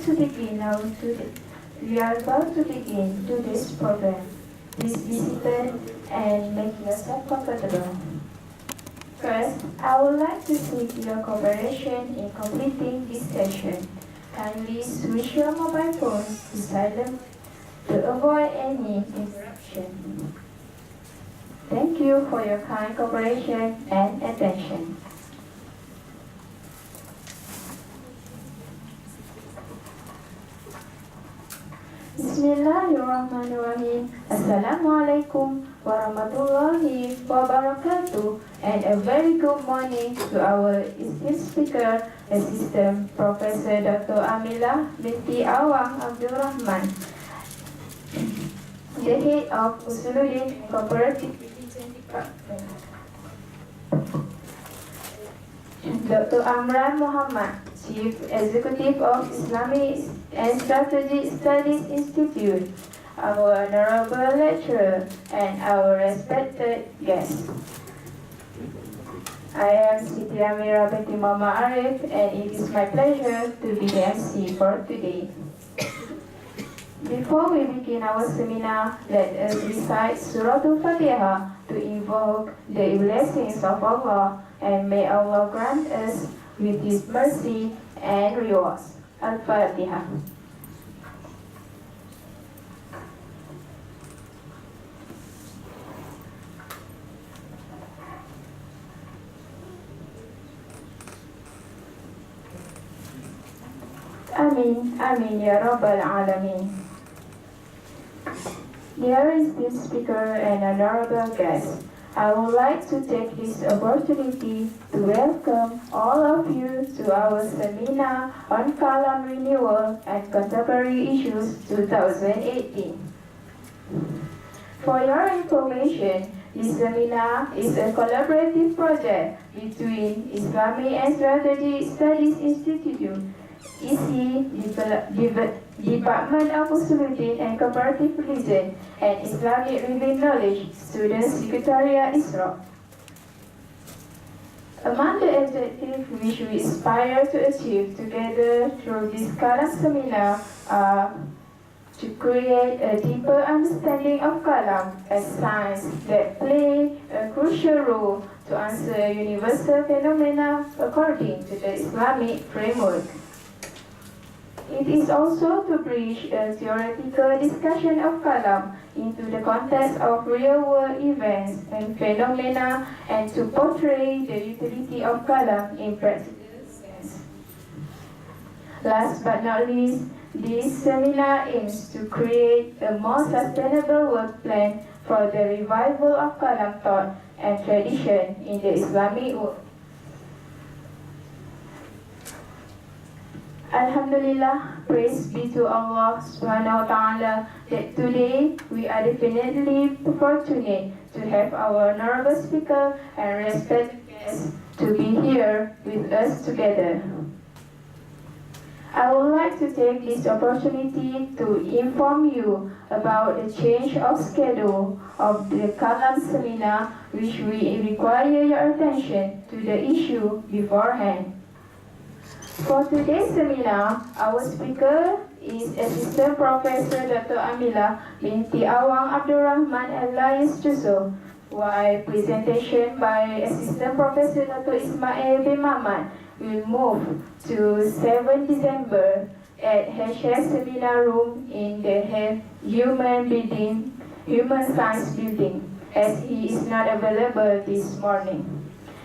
about to begin today's program. Please be seated and make yourself comfortable. First, I would like to seek your cooperation in completing this session. Kindly switch your mobile phones to silent to avoid any interruption. Thank you for your kind cooperation and attention. Bismillahirrahmanirrahim. Assalamualaikum warahmatullahi wabarakatuh, and a very good morning to our esteemed speaker, Assistant Professor Dr. Amilah binti Awang Abdul Rahman, the head of Usuluddin Cooperative Religion Department. Dr. Amran Muhammad, Chief Executive of Islamic and Strategic Studies Institute, our honorable lecturer, and our respected guests. I am Siti Amira binti Mama Arif, and it is my pleasure to be the MC for today. Before we begin our seminar, let us recite Surah Al-Fatihah to invoke the blessings of Allah, and may Allah grant us with His mercy and rewards. Al-Fatihah. Amin, Amin, Ya Rabbal Alameen. Dear esteemed speaker and honorable guests, I would like to take this opportunity to welcome all of you to our seminar on Kalam Renewal and Contemporary Issues 2018. For your information, this seminar is a collaborative project between Islamic and Strategic Studies Institute, Department of Usuluddin and Cooperative Religion, and Islamic Reading Knowledge Student Secretariat ISRO. Among the objectives which we aspire to achieve together through this Kalam seminar are to create a deeper understanding of Kalam as science that play a crucial role to answer universal phenomena according to the Islamic framework. It is also to bridge a theoretical discussion of Kalam into the context of real-world events and phenomena, and to portray the utility of Kalam in practical sense. Last but not least, this seminar aims to create a more sustainable work plan for the revival of Kalam thought and tradition in the Islamic world. Alhamdulillah, praise be to Allah subhanahu wa ta'ala that today we are definitely fortunate to have our honorable speaker and respected guests to be here with us together. I would like to take this opportunity to inform you about the change of schedule of the Kalam seminar, which we require your attention to the issue beforehand. For today's seminar, our speaker is Assistant Professor Dr. Amilah binti Awang Abdul Rahman alias Juso, while presentation by Assistant Professor Dr. Ismail bin Mamat will move to 7 December at HS Seminar Room in the Human Science Building, as he is not available this morning.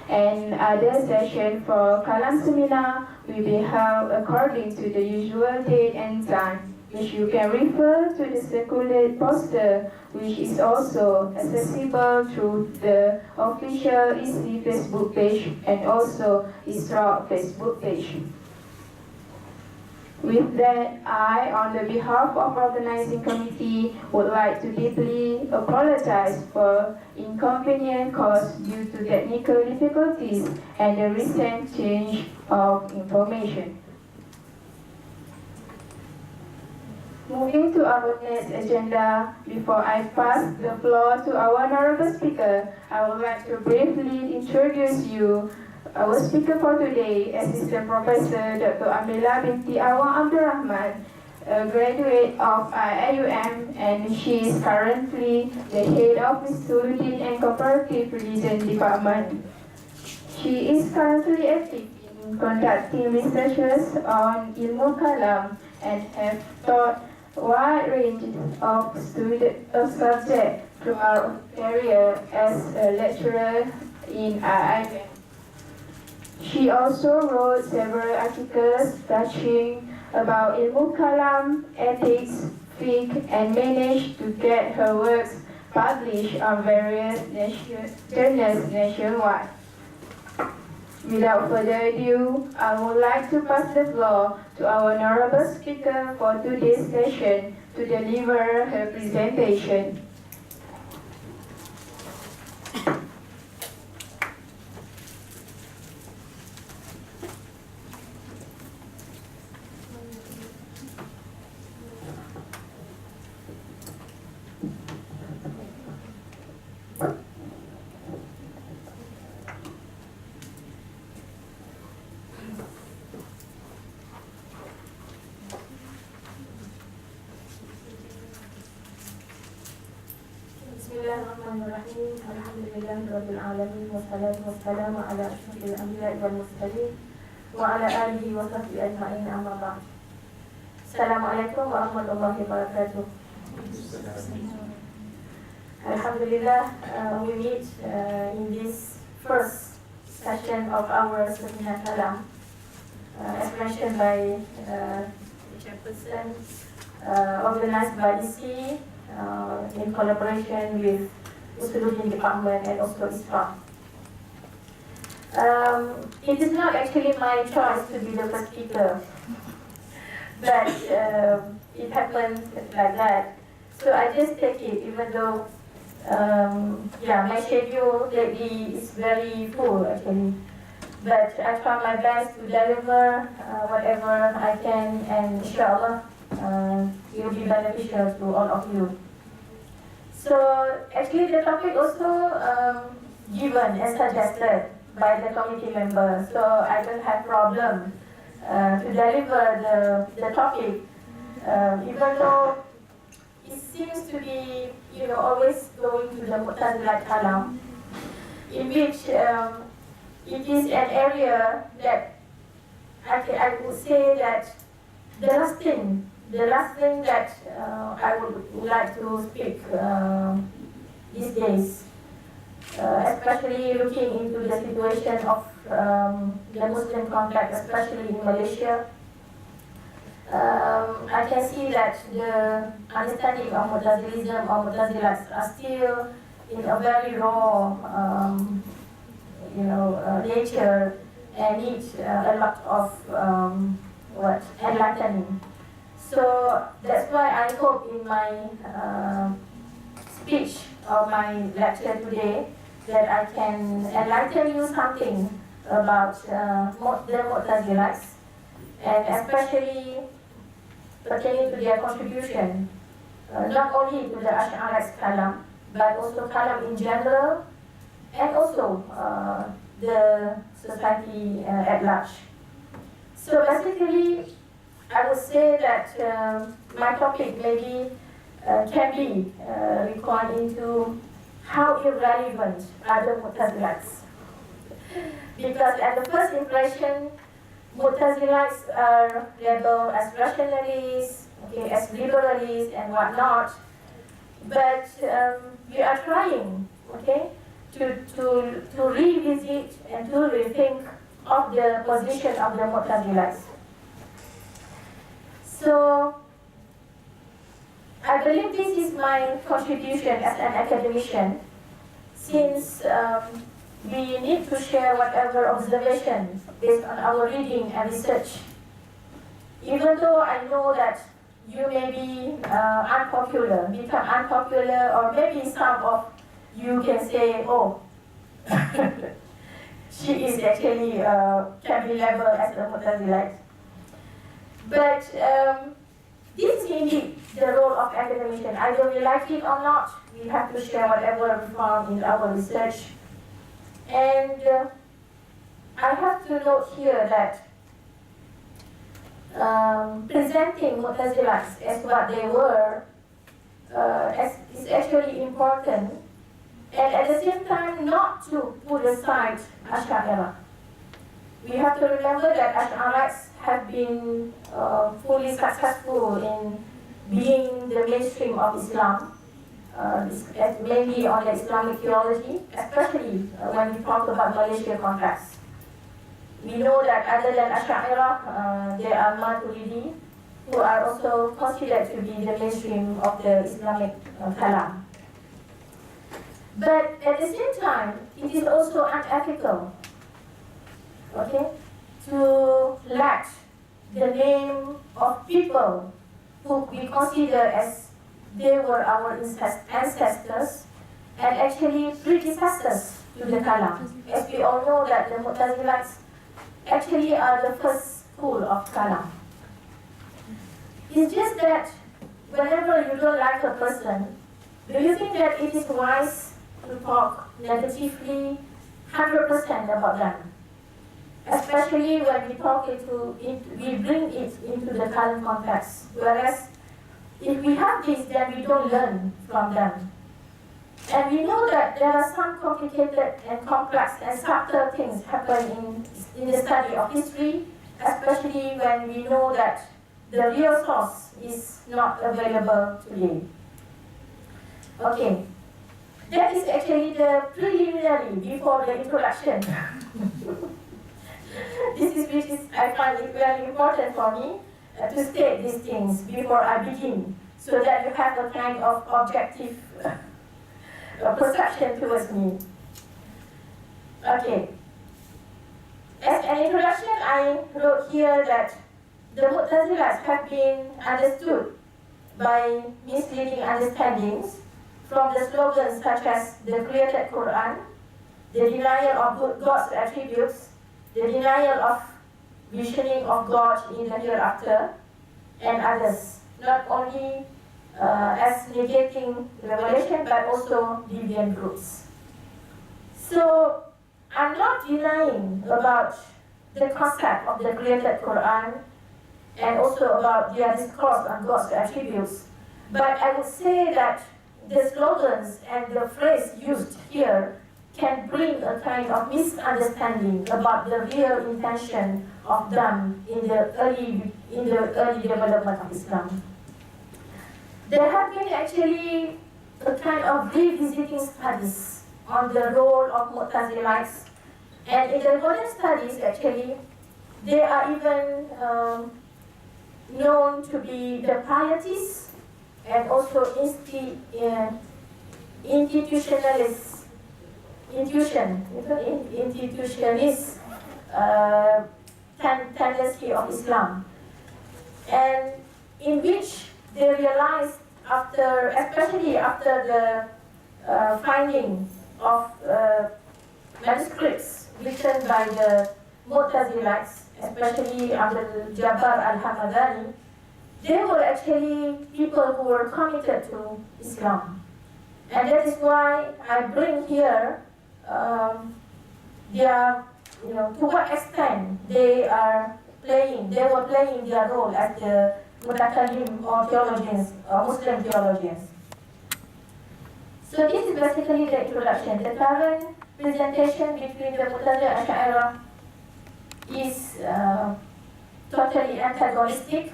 And other session for Kalam seminar will be held according to the usual date and time, which you can refer to the circulated poster, which is also accessible through the official ISI Facebook page and also ISRA Facebook page. With that, I, on the behalf of organizing committee, would like to deeply apologize for inconvenience caused due to technical difficulties and the recent change of information. Moving to our next agenda, before I pass the floor to our honorable speaker, I would like to briefly introduce you Our speaker for today, Assistant Professor Dr. Amilah binti Awang Rahman, a graduate of IIUM, and she is currently the head of the Student and Comparative Religion Department. She is currently active in conducting researches on Ilmu Kalam and have taught a wide range of subjects throughout her career as a lecturer in IIUM. She also wrote several articles touching about Ilmu Kalam, ethics, fiqh, and managed to get her works published on various journals nationwide. Without further ado, I would like to pass the floor to our honorable speaker for today's session to deliver her presentation. Bismillahirrahmanirrahim. Alhamdulillahirabbil alamin wassalatu wassalamu ala asyrafil anbiya'i wal mursalin wa ala alihi wa sahbihi ajma'in, amma ba'd. Assalamualaikum warahmatullahi wabarakatuh. Alhamdulillah, we meet in this first session of our seminar Kalam, as mentioned by the chairperson, organized by ISI in collaboration with Usuluddin Department and also ISPA. It is not actually my choice to be the first speaker, but it happened like that. So I just take it, even though my schedule lately is very full actually. But I try my best to deliver whatever I can, and inshallah it will be beneficial to all of you. So actually the topic also given and suggested by the committee members, so I don't have problem to deliver the topic, even though it seems to be always going to the Mu'tazilah Kalam, in which it is an area that I would say that the last thing that I would like to speak these days, especially looking into the situation of the Muslim context, especially in Malaysia. I can see that the understanding of Mu'tazilism or Mu'tazilahs are still in a very raw nature and need a lot of enlightening. So that's why I hope in my speech or my lecture today that I can enlighten you something about the Mu'tazilahs, and especially pertaining to their contribution, not only to the Ash'arite Kalam, but also Kalam in general, and also the society at large. So basically, I would say that my topic maybe can be recalled into how irrelevant are the Mu'tazilahs. Because at the first impression, Mu'tazilahs are labeled as rationalists, as liberalists and whatnot. But we are trying, to revisit and to rethink of the position of the Mu'tazilahs. So I believe this is my contribution as an academician, since we need to share whatever observations based on our reading and research. Even though I know that you may be become unpopular, or maybe some of you can say, oh, she is actually can be labeled as a Mu'tazilite. But this is indeed the role of academician. Either we like it or not, we have to share whatever we found in our research. And I have to note here that presenting Mu'tazilats as what they were is actually important, and at the same time not to put aside Ash'ariyah. We have to remember that Ash'arites have been fully successful in being the mainstream of Islam, mainly on the Islamic theology, especially when we talk about Malaysia context. We know that other than Ash'ariyah, there are Maturidi, who are also considered to be the mainstream of the Islamic Kalam. But at the same time, it is also unethical, okay, to let the name of people who we consider as they were our ancestors and actually predecessors to the Kalam. As we all know that the Mu'tazilites actually are the first school of Kalam. It's just that whenever you don't like a person, do you think that it is wise to talk negatively 100% about them? Especially when we bring it into the current context. Whereas if we have this, then we don't learn from them. And we know that there are some complicated and complex and subtle things happen in the study of history, especially when we know that the real source is not available today. Okay, that is actually the preliminary before the introduction. Which is I find it very important for me to state these things before I begin, so that you have a kind of objective perception towards me. Okay. As an introduction, I wrote here that the Mu'tazilats have been understood by misleading understandings from the slogans such as the created Quran, the denial of God's attributes, the denial of visioning of God in the hereafter, and others, not only as negating revelation but also deviant groups. So I'm not denying about the concept of the created Quran and also about their discourse on God's attributes, but I would say that the slogans and the phrase used here can bring a kind of misunderstanding about the real intention of them in the early development of Islam. There have been actually a kind of revisiting studies on the role of Mu'tazilites, and in the modern studies actually, they are even known to be the pietists and also institutionalist tendency of Islam, and in which they realized especially after the finding of manuscripts written by the Mu'tazilites, especially under Jabbar al-Hamadani, they were actually people who were committed to Islam. And that is why I bring here to what extent they were playing their role as the Mutakallim or theologians, or Muslim theologians. So this is basically the introduction. The current presentation between the Mu'tazila and Ash'ariyah is totally antagonistic.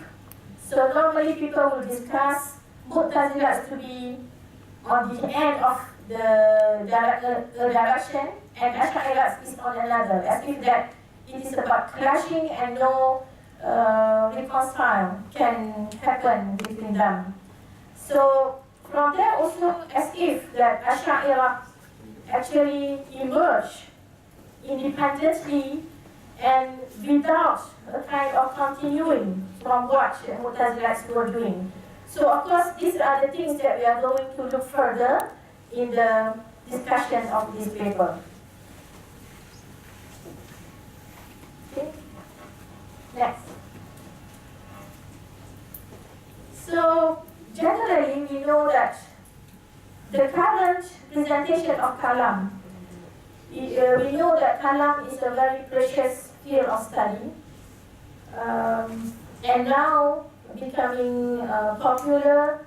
So normally people will discuss Mu'tazila to be on the end of the direction, and Ash'ariyah is on another, as if that it is about clashing and no reconcile can happen between them. So from there also, as if that Ash'ariyah actually emerged independently and without a kind of continuing from what Mu'tazilites were doing. So of course, these are the things that we are going to look further in the discussion of this paper. Okay. Next. So generally, we know that the current presentation of Kalam We know that Kalam is a very precious field of study, and now becoming popular,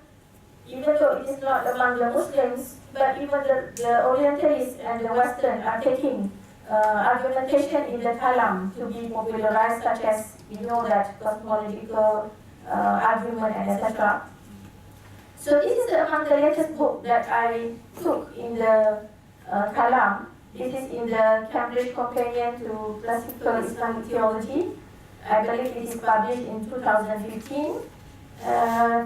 even though it is not among the Muslims, but even the Orientalists and the Western are taking argumentation in the Kalam to be popularized, such as we know that cosmological argument and etc. So this is among the latest book that I took in the Kalam. This is in the Cambridge Companion to Classical Islamic Theology. I believe it is published in 2015.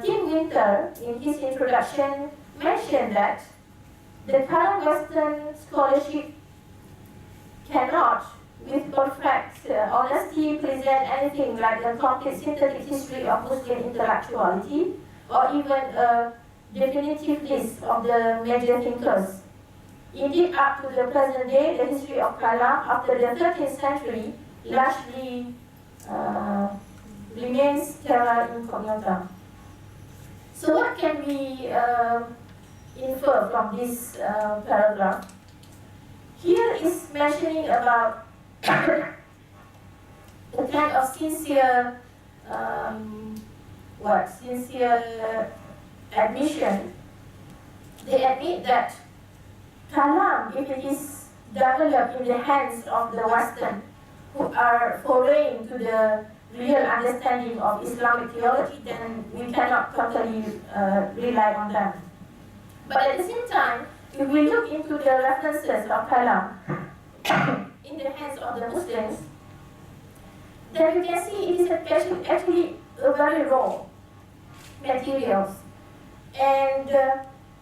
Tim Winter, in his introduction, mentioned that the current Western scholarship cannot, with perfect honesty, present anything like a complete synthetic history of Muslim intellectuality, or even a definitive list of the major thinkers. Indeed, up to the present day, the history of Kalam after the 13th century largely remains terra incognita. So what can we infer from this paragraph? Here is mentioning about the kind of sincere admission. They admit that Kalam, if it is developed in the hands of the Western, who are foraying to the real understanding of Islamic theology, then we cannot totally rely on them. But at the same time, if we look into the references of Kalam in the hands of the Muslims, then you can see it is actually a very raw materials, and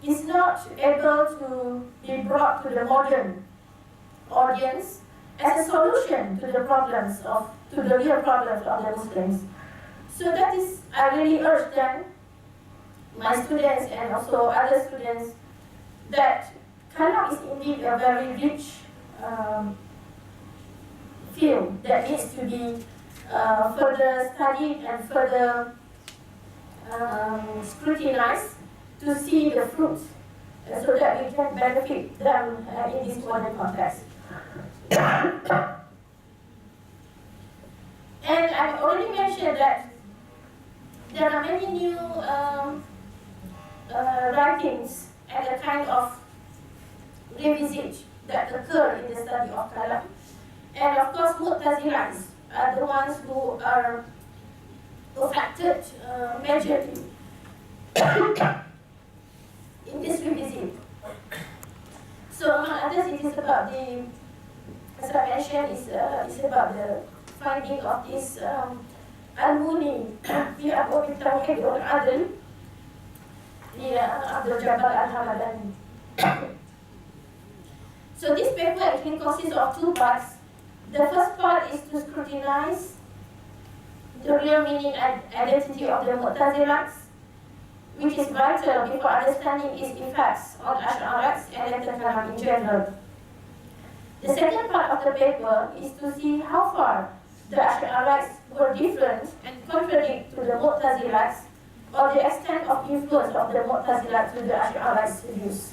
is not able to be brought to the modern audience as a solution to the real problems of the Muslims. So that is, I really urge them, my students and also other students, that Kalam is indeed a very rich field that needs to be further studied and further scrutinized to see the fruits, so that we can benefit them in this modern context. And I've already mentioned that there are many new writings and a kind of revisit that occur in the study of Kalam. And of course, Mu'tazilites are the ones who are affected majorly in this revisit. So among others, it is about the, as I mentioned, is about the finding of this Al-Muni fi Abwab al-Tawhid wal-Adl, Abdul Jabbar al-Hamadani. So this paper actually consists of two parts. The first part is to scrutinize the real meaning and identity of the Mu'tazilites, which is vital before understanding its effects on Ash'arites and later Kalam in general. The second part of the paper is to see how far the Ash'arites were different and contradict to the Mu'tazilites, or the extent of influence of the Mu'tazilites to the Ash'arites' views.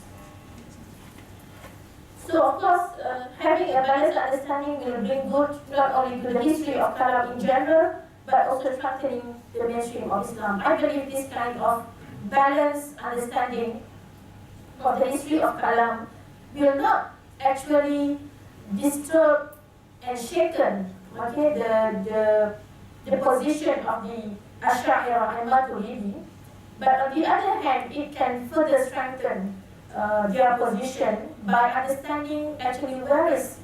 So of course, having a balanced understanding will bring good not only to the history of Kalam in general, but also strengthening the mainstream of Islam. I believe this kind of balanced understanding of the history of Kalam will not actually disturb and shaken the position of the Ash'ari and Maturidi, but on the other hand, it can further strengthen their position by understanding actually where is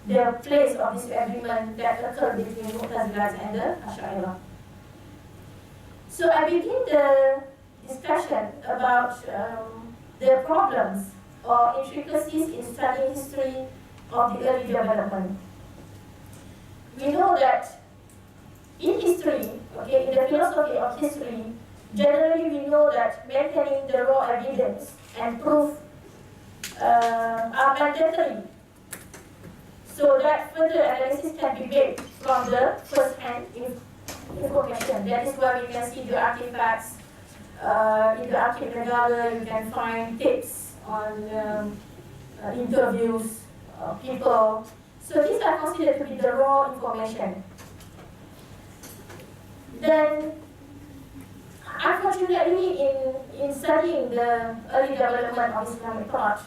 the place of this agreement that occurred between Mu'tazilites and the Ash'ari. So I begin the discussion about the problems or intricacies in studying history of the early development. We know that in history, in the philosophy of history, generally we know that maintaining the raw evidence and proof are mandatory, so that further analysis can be made from the first-hand information. That is why we can see the artifacts. In the archive Negara, you can find tapes on interviews, people. So these are considered to be the raw information. Then, unfortunately, in studying the early development of Islamic thought,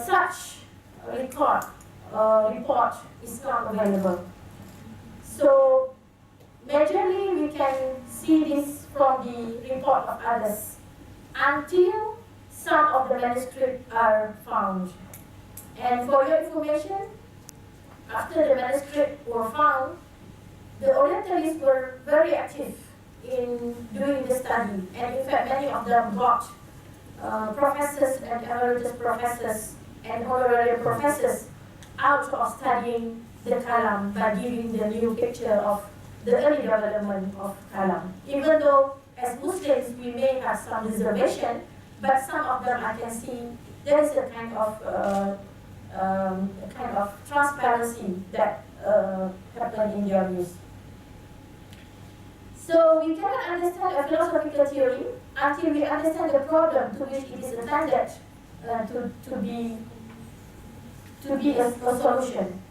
such report is not available. So, majorly we can see this from the report of others until some of the manuscripts are found. And for your information, after the manuscripts were found, the Orientalists were very active in doing the study, and in fact many of them got professors and emeritus professors and honorary professors out of studying the Kalam by giving the new picture of the early development of Kalam. Even though as Muslims we may have some reservation, but some of them I can see there is a kind of transparency that happened in their views. So we cannot understand a philosophical theory until we understand the problem to which it is intended to be a solution.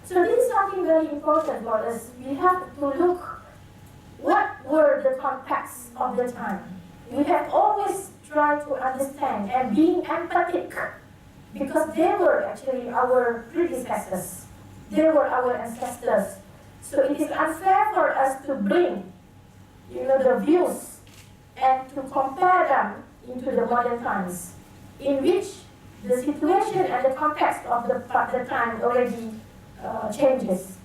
So this is something very important for us. We have to look what were the contexts of the time. We have always tried to understand and being empathic, because they were actually our predecessors. They were our ancestors. So it is unfair for us to bring the views and to compare them into the modern times, in which the situation and the context of the time already changes.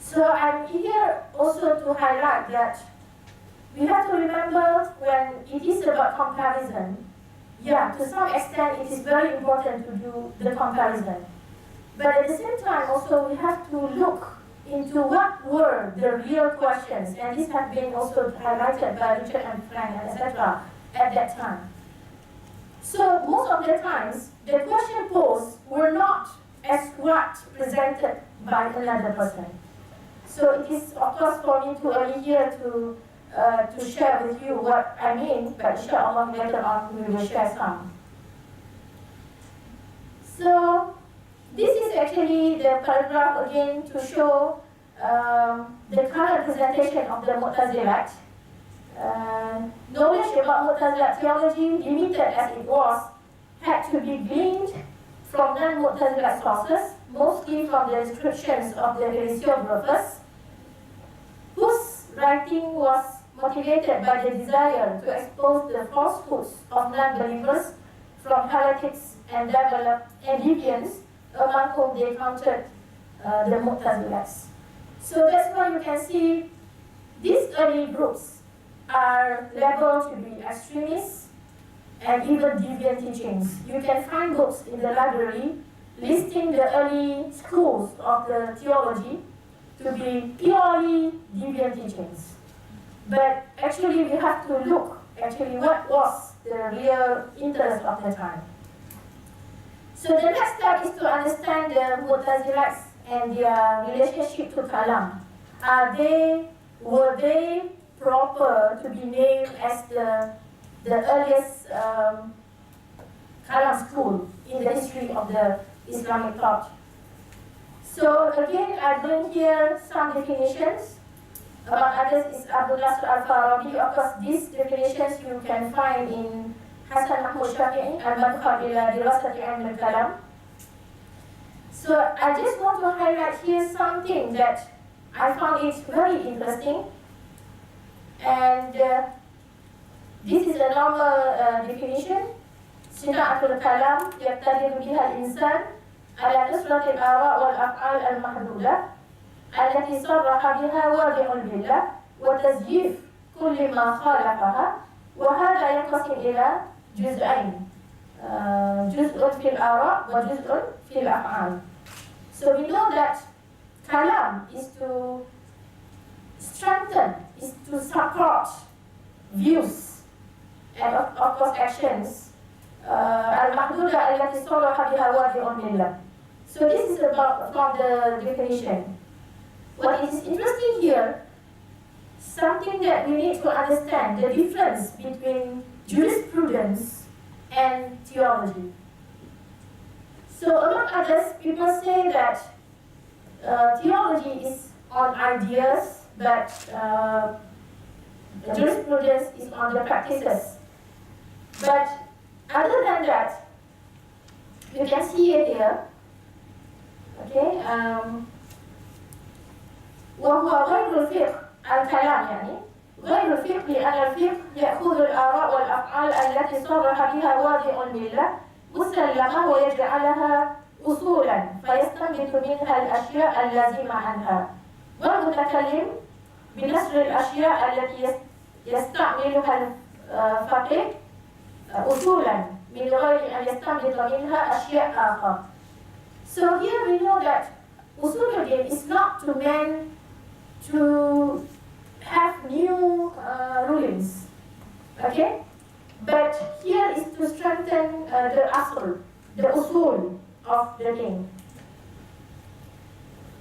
So I'm here also to highlight that we have to remember when it is about comparison, to some extent it is very important to do the comparison. But at the same time also we have to look into what were the real questions, and this has been also highlighted by Richard and Frank, etc. at that time. So most of the times, the question posed were not as what presented by another person. So it is of course for me too early here to share with you what I mean, but inshallah later on we will share some. So this is actually the paragraph again to show the current presentation of the Mu'tazilat. Knowledge about Mu'tazilat theology, limited as it was, had to be gleaned from non-Mu'tazilat sources, mostly from the descriptions of the heresiologists, whose writing was motivated by the desire to expose the falsehoods of non-believers from heretics and deviants, among whom they counted the Mu'tazilats. So that's why you can see these early groups are labeled to be extremists and even deviant teachings. You can find books in the library listing the early schools of the theology to be purely deviant teachings. But actually we have to look actually what was the real interest of the time. So the next step is to understand the Mu'tazilats and their relationship to Kalam. Were they proper to be named as the earliest Kalam school in the history of the Islamic thought? So again, I bring here some definitions. Among others is Abu Nasr al-Farabi. Of course, these definitions you can find in Hasan Mahmud Shafie al-Madkhal ila Dirasati Ilm al-Kalam. So I just want to highlight here something that I found it very interesting. And this is a normal definition. Sina'atul kalam yaqtadiru biha al-insan ala nusrat al-ara' wal-af'al al-mahdudah التي صرح بها واضع بالله وتزييف كل ما خالفها، وهذا ينقسم إلى جزئين، جزء في الآراء وجزء في الأفعال. So we know that kalam is to strengthen, is to support views and of course actions. المحدودة التي صرح بها واضع بالله. So this is about from the definition. What is interesting here, something that we need to understand, the difference between jurisprudence and theology. So among others, people say that theology is on ideas, but jurisprudence is on the practices. But other than that, you can see it here. Okay, وهو غير الفقه الكلام يعني غير الفقه لأن الفقه يأخذ الآراء والأفعال التي صرح بها واضع الملة مسلمة ويجعلها أصولا فيستنبط منها الأشياء اللازمة عنها، والمتكلم بنشر الأشياء التي يستعملها الفقيه أصولا من غير أن يستنبط منها أشياء آخر. So here we know that usuluddin is not to meant to have new rulings, okay? But here is to strengthen the asl, the usul of the thing.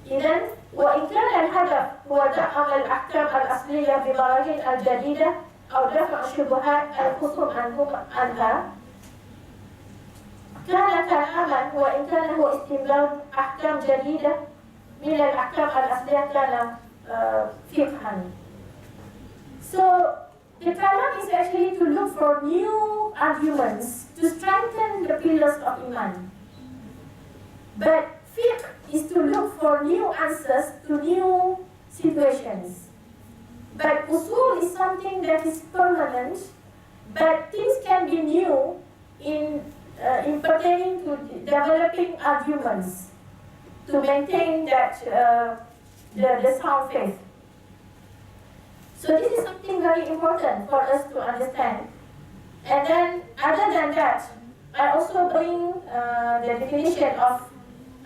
إذن وإن كان الهدف هو دعم الأحكام الأصلية ببراهين الجديدة أو دفع شبهات الخصوم عنها كان كلاما، وإن كان هو استنباط أحكام جديدة من الأحكام الأصلية كان فقها. So the kalam is actually to look for new arguments to strengthen the pillars of iman. But fiqh is to look for new answers to new situations. But usul is something that is permanent, but things can be new in pertaining to developing arguments to maintain that the sound faith. So this is something very important for us to understand. And then, other than that, I also bring the definition of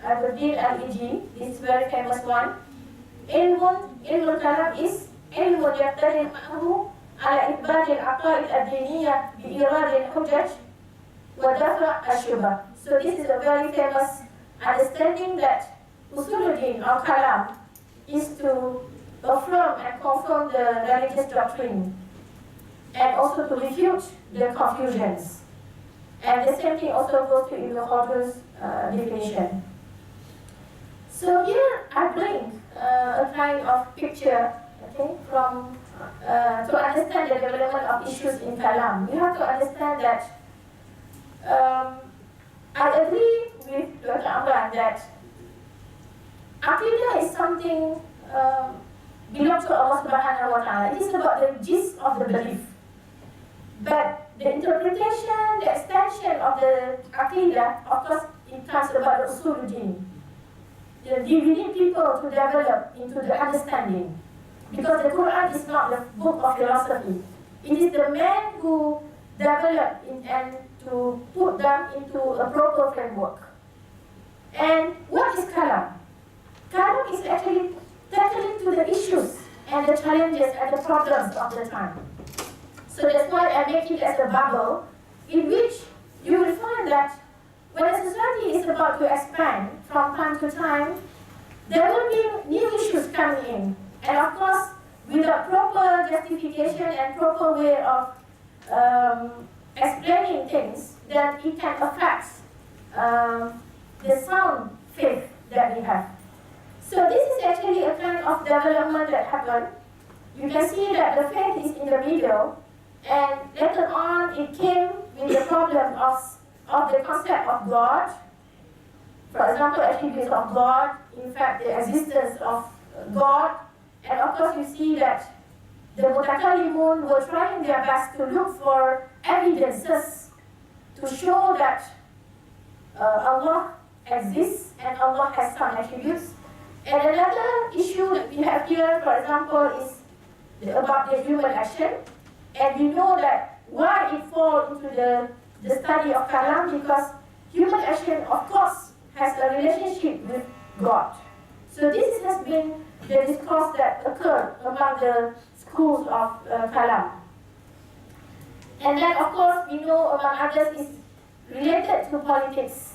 Al-Din al-Iji, this very famous one. Ilmun kalam is ilmun yaqtadi ma'ahu ala itbari al-aqaid ad-diniyya bi-irad al-hujjaj wa dafa' al-shubha. So this is a very famous understanding that usuluddin or kalam is to affirm and confirm the religious doctrine and also to refute the confusions. And the same thing also goes to Ibn Khaldun's definition. So here I bring a kind of picture, okay, from to understand the development of issues in Kalam. You have to understand that I agree with Dr. Awang that Aqidah is something belongs to Allah Subhanahu wa Ta'ala. It is about the gist of the belief. But the interpretation, the extension of the Aqidah, of course, it comes about the usuluddin. We need people to develop into the understanding. Because the Quran is not the book of philosophy. It is the man who developed and to put them into a proper framework. And what is Kalam? Kalam is actually tackling to the issues and the challenges and the problems of the time. So that's why I make it as a bubble in which you will find that when a society is about to expand from time to time, there will be new issues coming in. And of course, without proper justification and proper way of explaining things, then it can affect the sound faith that we have. So this is actually a kind of development that happened. You can see that the faith is in the middle, and later on it came with the problem of the concept of God. For example, attributes of God, in fact, the existence of God. And of course, you see that the Mutakallimun were trying their best to look for evidences to show that Allah exists and Allah has some attributes. And another issue that we have here, for example, is about the human action. And we know that why it falls into the study of Kalam, because human action, of course, has a relationship with God. So this has been the discourse that occurred among the schools of Kalam. And then, of course, we know, among others, is related to politics.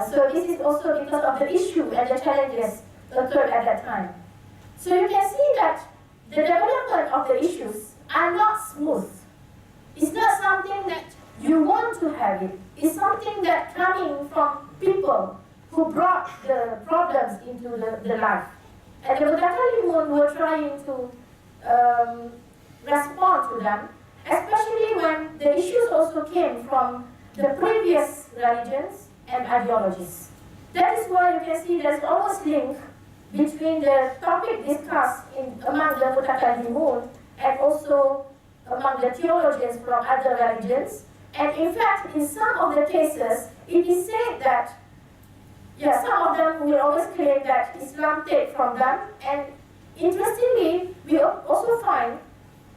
So this is also because of the issue and the challenges occurred at that time. So you can see that the development of the issues are not smooth. It's not something that you want to have it. It's something that coming from people who brought the problems into the life. And the Mutakalimun were trying to respond to them, especially when the issues also came from the previous religions and ideologies. That is why you can see there's almost link between the topic discussed among the Mutakalimun and also among the theologians from other religions. And in fact, in some of the cases, it is said that, some of them will always claim that Islam take from them. And interestingly, we also find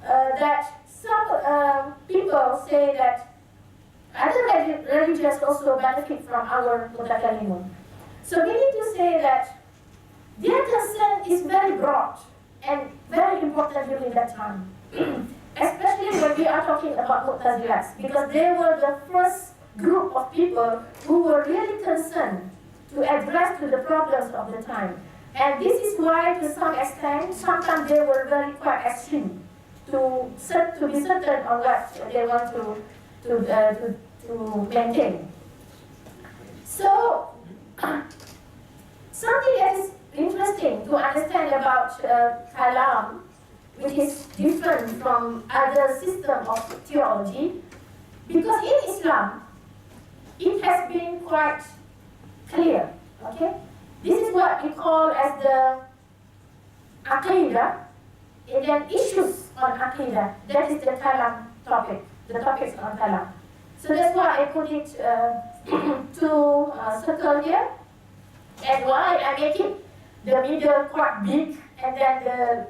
that some people say that other religions also benefit from our Mutakalimun. So we need to say that their concern is very broad and very important during that time. Especially when we are talking about Mu'tazilahs, because they were the first group of people who were really concerned to address to the problems of the time. And this is why, to some extent, sometimes they were very quite extreme to be certain on what they want to maintain. So, something that is interesting to understand about Kalam, which is different from other systems of theology, because in Islam, it has been quite clear, okay? This is what we call as the Aqidah, and then issues on Aqidah. That is the Kalam topic, the topics on Kalam. So that's why I put it to circle here, and why I make it the middle quite big, and then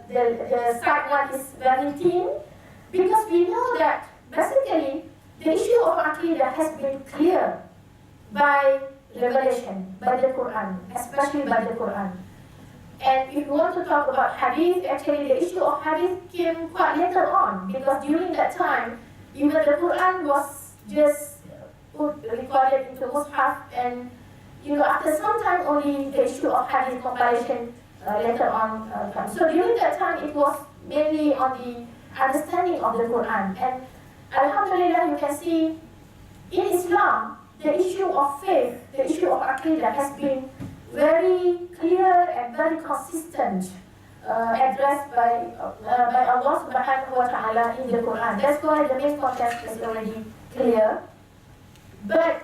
the side one is very thin, because we know that basically the issue of Aqidah has been clear by revelation, by the Quran, especially by the Quran. And if you want to talk about Hadith, actually the issue of Hadith came quite later on, because during that time, even the Quran was just recorded into Mus'haf, and after some time only the issue of Hadith compilation later on comes. So during that time, it was mainly on the understanding of the Quran. And Alhamdulillah, you can see in Islam, the issue of faith, the issue of Aqidah has been very clear and very consistent addressed by Allah subhanahu wa ta'ala in the Quran. That's why the main context is already clear. But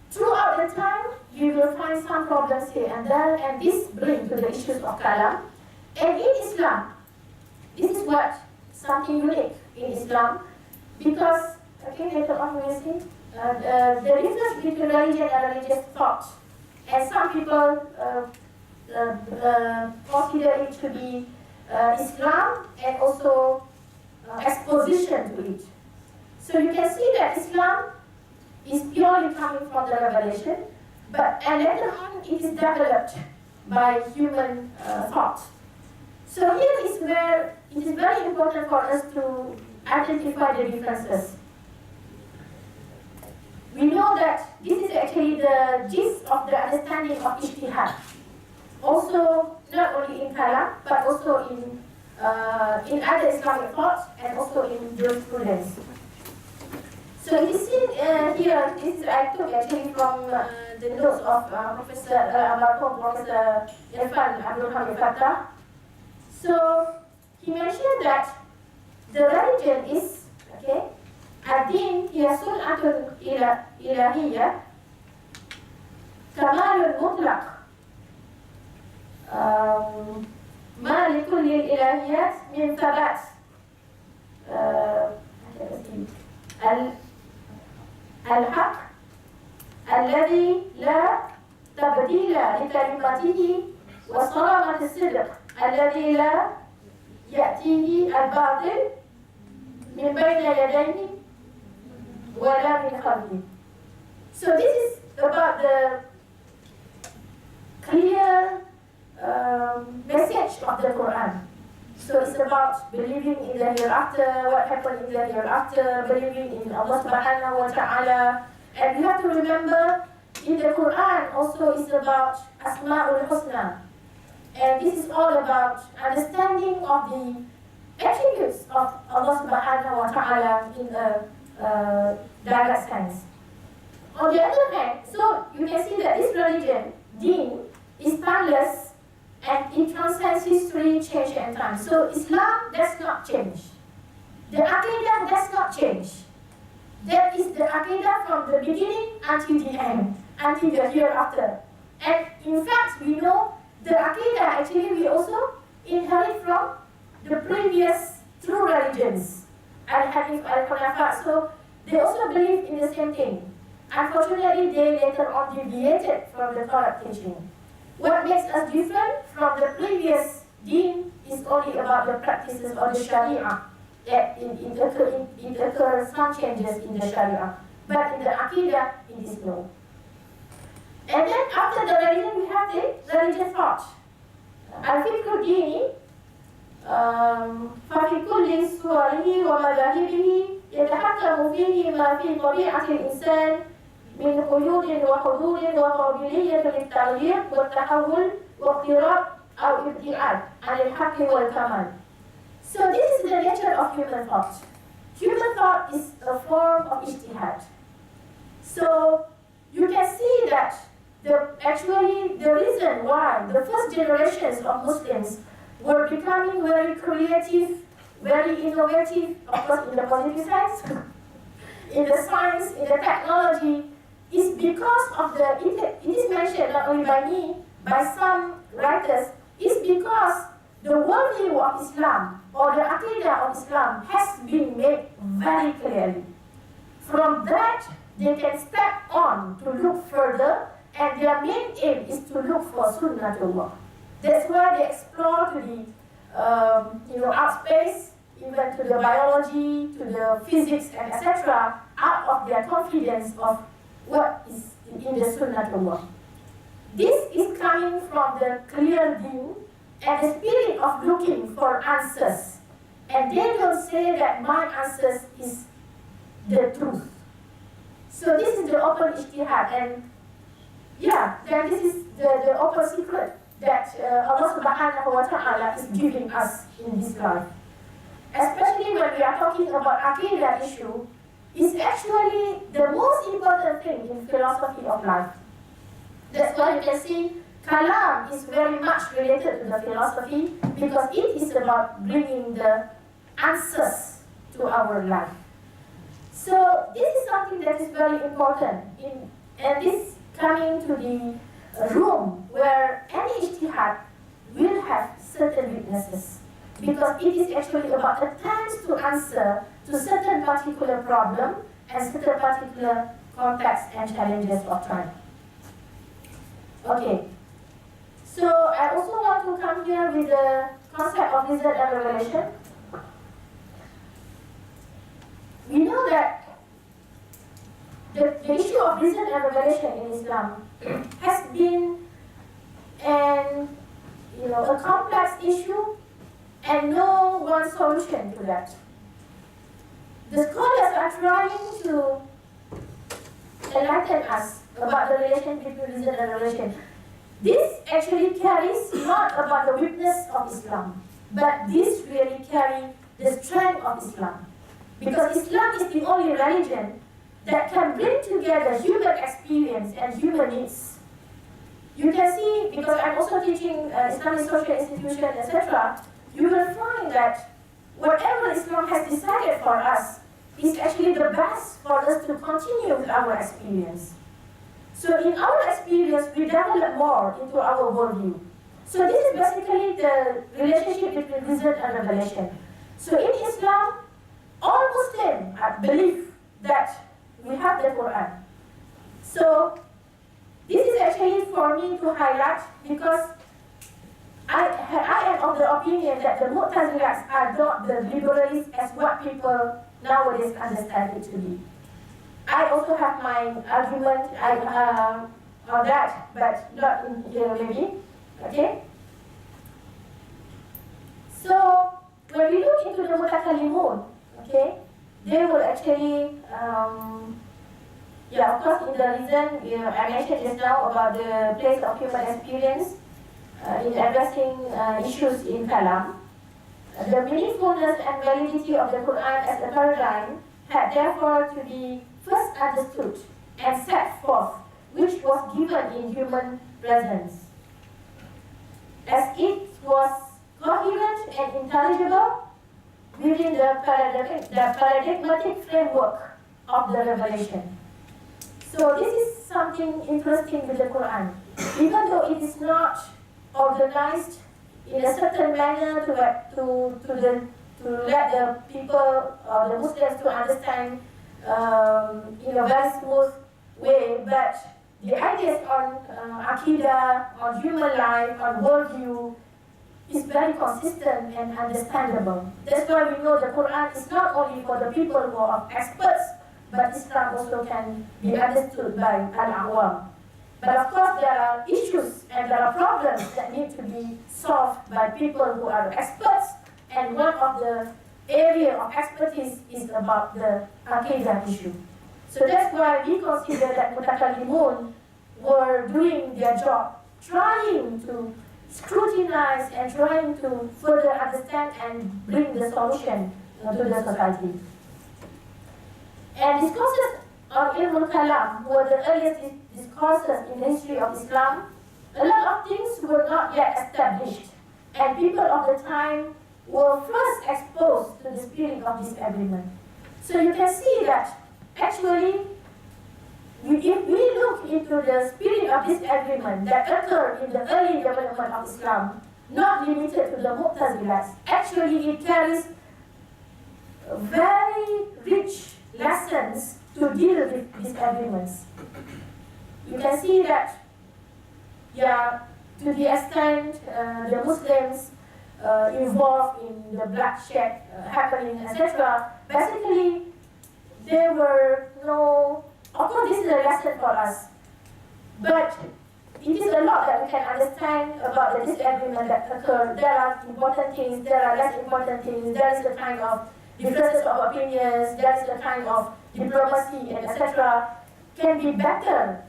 throughout the time, you will find some problems here and there, and this brings to the issues of Kalam. And in Islam, this is what something unique in Islam, because, later on we will see, the difference between religion and religious thought. And some people consider it to be Islam and also exposition to it. So you can see that Islam is purely coming from the revelation, and later on it is developed by human thought. So here is where it is very important for us to identify the differences. We know that this is actually the gist of the understanding of ijtihad. Also, not only in Kalam, but also in other Islamic thoughts and also in jurisprudence. So you see here, this I took actually from the notes of Professor Irfan Abdul Hamid Fattah. So he mentioned that the religion is, الدين هي سنة إلهية كمال مطلق ما لكل الإلهيات من ثبات الحق الذي لا تبديل لكلمته وصرامة الصدق الذي لا يأتيه الباطل من بين يديه ولا من خلفه. So this is about the clear message of the Quran. So it's about believing in the hereafter, what happened in the hereafter, believing in Allah subhanahu wa ta'ala. And you have to remember, in the Quran also is about Asma'ul Husna. And this is all about understanding of the attributes of Allah subhanahu wa ta'ala in a direct sense. On the other hand, so you can see that this religion, deen, is timeless and it transcends history, change and time. So Islam does not change. The Aqidah does not change. That is the Aqidah from the beginning until the end, until the hereafter. And in fact, we know the Aqidah actually we also inherit from the previous true religions, Al-Hadith, Al-Khulafa. So they also believe in the same thing. Unfortunately, they later on deviated from the correct teaching. What makes us different from the previous deen is only about the practices of the Sharia. That it occurs some changes in the Sharia. But in the Aqidah, it is no. And then after the religion, we have the religious thought. Al-Fikru Dini, ففي كل صوره ومذاهبه يتحكم فيه ما في طبيعة الإنسان من قيود وحدود وقابلية للتغيير والتحول واضطراب أو ابتعاد عن الحق والكمال. So this is the nature of human thought. Human thought is a form of ijtihad. So you can see that actually the reason why the first generations of Muslims were becoming very creative, very innovative, of course in the positive sense, in the science, in the technology, is because of it is mentioned not only by me, by some writers, is because the worldview of Islam or the Aqidah of Islam has been made very clearly. From that, they can step on to look further, and their main aim is to look for Sunnatullah. That's why they explore to the art space, even to the biology, to the physics, and etc., out of their confidence of what is in the Sunnatullah. This is coming from the clear deen and the spirit of looking for answers. And they don't say that my answers is the truth. So this is the open ijtihad, and then this is the open secret that Allah subhanahu wa ta'ala is giving us in this life. Especially when we are talking about Aqidah issue, is actually the most important thing in philosophy of life. That's why you can see Kalam is very much related to the philosophy because it is about bringing the answers to our life. So this is something that is very important, and this coming to the room where any ijtihad will have certain weaknesses because it is actually about attempts to answer to certain particular problem and certain particular context and challenges of time. Okay, so I also want to come here with the concept of vision and revelation. We know that the issue of vision and revelation in Islam has been a complex issue and no one solution to that. The scholars are trying to enlighten us about the relation between vision and revelation. This actually carries not about the weakness of Islam, but this really carries the strength of Islam. Because Islam is the only religion that can bring together human experience and human needs. You can see, because I'm also teaching Islamic social institution, etc., you will find that whatever Islam has decided for us is actually the best for us to continue with our experience. So in our experience, we develop more into our worldview. So this is basically the relationship between vision and revelation. So in Islam, all Muslims believe that we have the Quran. So this is actually for me to highlight because I am of the opinion that the Mu'tazilahs are not the liberalists as what people nowadays understand it to be. I also have my argument on that, but not in here maybe. Okay? So when we look into the Mutakallimun, okay, they will actually, of course, in the reason I mentioned just now about the place of human experience in addressing issues in Kalam. The meaningfulness and validity of the Quran as a paradigm had therefore to be first understood and set forth, which was given in human presence, as it was coherent and intelligible within the paradigmatic framework of the revelation. So this is something interesting with the Quran. Even though it is not organized in a certain manner to let the people, the Muslims, to understand in a very smooth way, but the ideas on Aqidah, on human life, on worldview is very consistent and understandable. That's why we know the Quran is not only for the people who are experts, but Islam also can be understood by Al-Awang. But of course there are issues and there are problems that need to be solved by people who are experts, and one of the area of expertise is about the Aqidah issue. So that's why we consider that Mutakallimun were doing their job, trying to scrutinize and trying to further understand and bring the solution to the society. And discourses on Ilmul Kalam were the earliest discourses in the history of Islam. A lot of things were not yet established, and people of the time were first exposed to the spirit of disagreement. So you can see that actually, if we look into the spirit of disagreement that occurred in the early development of Islam, not limited to the Mu'tazilas, actually it carries very rich lessons to deal with disagreements. You can see that, to the extent the Muslims involved in the bloodshed happening, etc., basically there were no. Of course, this is a lesson for us, but it is a lot that we can understand about the disagreement that occurred. There are important things, there are less important things, there is the kind of differences of opinions, there is the kind of diplomacy, and etc. can be better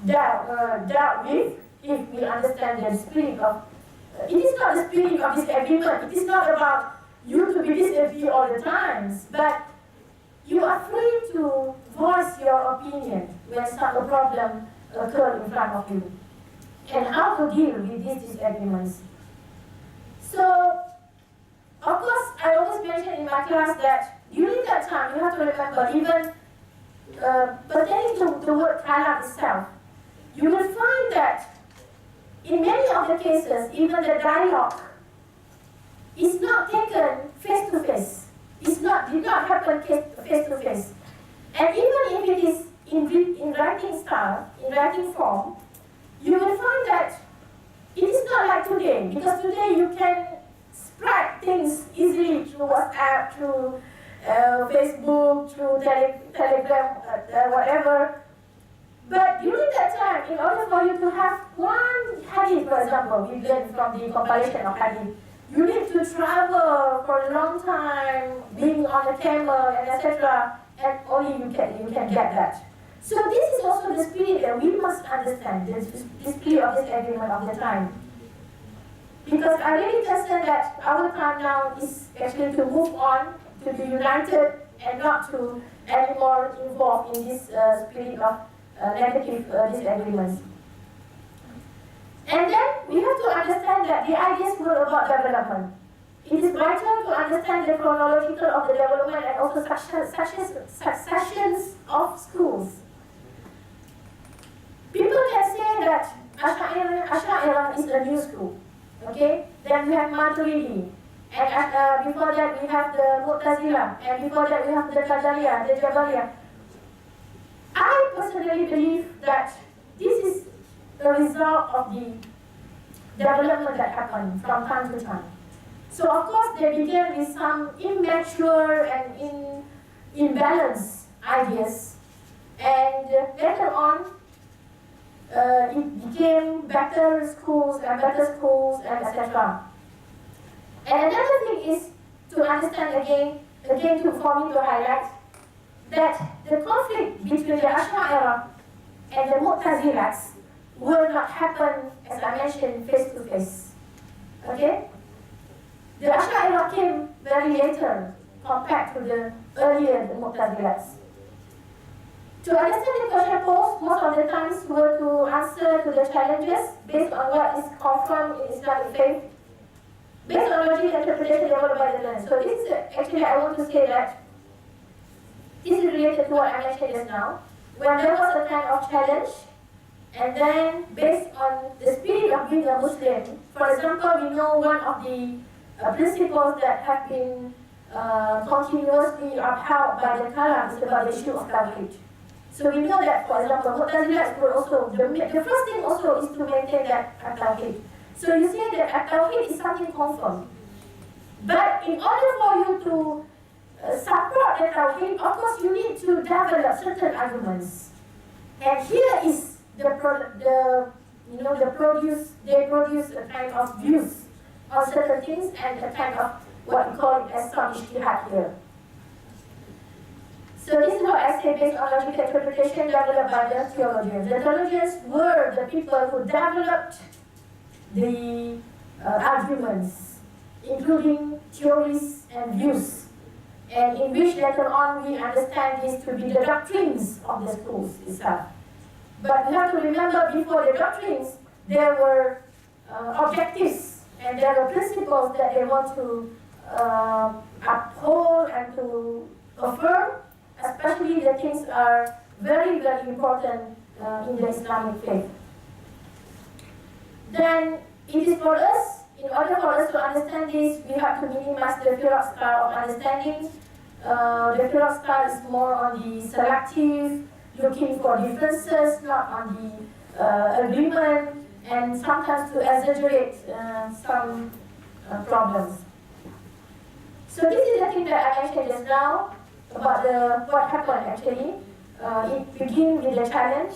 dealt with if we understand the spirit of. It is not the spirit of disagreement. It is not about you to be disagree all the times, but you are free to voice your opinion when a problem occurs in front of you, and how to deal with these disagreements. So, of course, I always mention in my class that during that time, you have to remember, even pertaining to the word kalam itself, you will find that in many of the cases, even the dialogue is not taken face to face. Did not happen face to face. And even if it is in writing style, in writing form, you will find that it is not like today, because today you can spread things easily through WhatsApp, through Facebook, through Telegram, whatever. But during that time, in order for you to have one hadith, for example, we learned from the compilation of hadith, you need to travel for a long time, being on a camel, and etc., and only you can get that. So this is also the spirit that we must understand, the spirit of this agreement of the time. Because I really understand that our time now is actually to move on, to be united, and not to anymore involved in this spirit of negative disagreements. And then we have to understand that the ideas were about development. It is vital to understand the chronological of the development and also successions of schools. People can say that Ash'ari is a new school. Okay? Then we have Maturidi. And before that we have the Mu'tazila. And before that we have the Qadariyah, the Jabariyah. I personally believe that this is the result of the development that happened from time to time. So of course they began with some immature and imbalanced ideas, and later on it became better schools and etc. And another thing is to understand again for me to highlight that the conflict between the Ash'ari and the Mu'tazilats will not happen, as I mentioned, face to face. Okay? The Ash'ari came very later compared to the earlier Mu'tazilats. To understand the question posed, most of the times were to answer to the challenges based on what is confirmed in Islamic faith, based on logic interpretation developed by the learner. So this is actually, I want to say that this is related to what I mentioned just now. When there was a kind of challenge, and then based on the spirit of being a Muslim, for example, we know one of the principles that have been continuously upheld by the Kalam is about the issue of Tawheed. So we know that, for example, Mu'tazilah were also, the first thing also is to maintain that Tawheed. So you see that Tawheed is something confirmed. But in order for you to support the Tawheed, of course you need to develop certain arguments. And here is they produce a kind of views on certain things and a kind of what we call it as some ijtihad here. So this is what I say based on logical interpretation developed by the theologians. The theologians were the people who developed the arguments, including theories and views, and in which later on we understand this to be the doctrines of the schools itself. But we have to remember, before the doctrines, there were objectives and there were principles that they want to uphold and to affirm, especially the things are very, very important in the Islamic faith. Then it is for us, in order for us to understand this, we have to minimize the Firaq style of understanding. The Firaq style is more on the selective, looking for differences, not on the agreement, and sometimes to exaggerate some problems. So this is the thing that I mentioned just now about what happened actually. It begins with the challenge,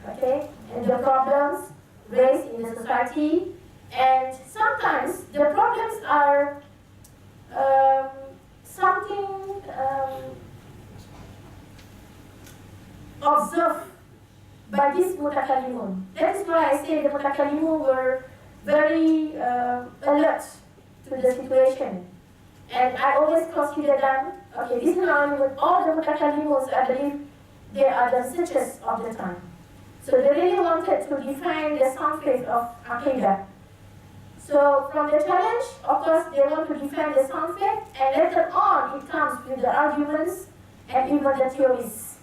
okay, and the problems raised in the society, and sometimes the problems are something observed by these mutakallimun. That is why I say the mutakallimun were very alert to the situation. And I always consider them, okay, this is not only with all the mutakallimun, I believe they are the searchers of the time. So they really wanted to define the sound faith of Aqidah. So from the challenge, of course, they want to define the sound faith, and later on it comes with the arguments and even the theories.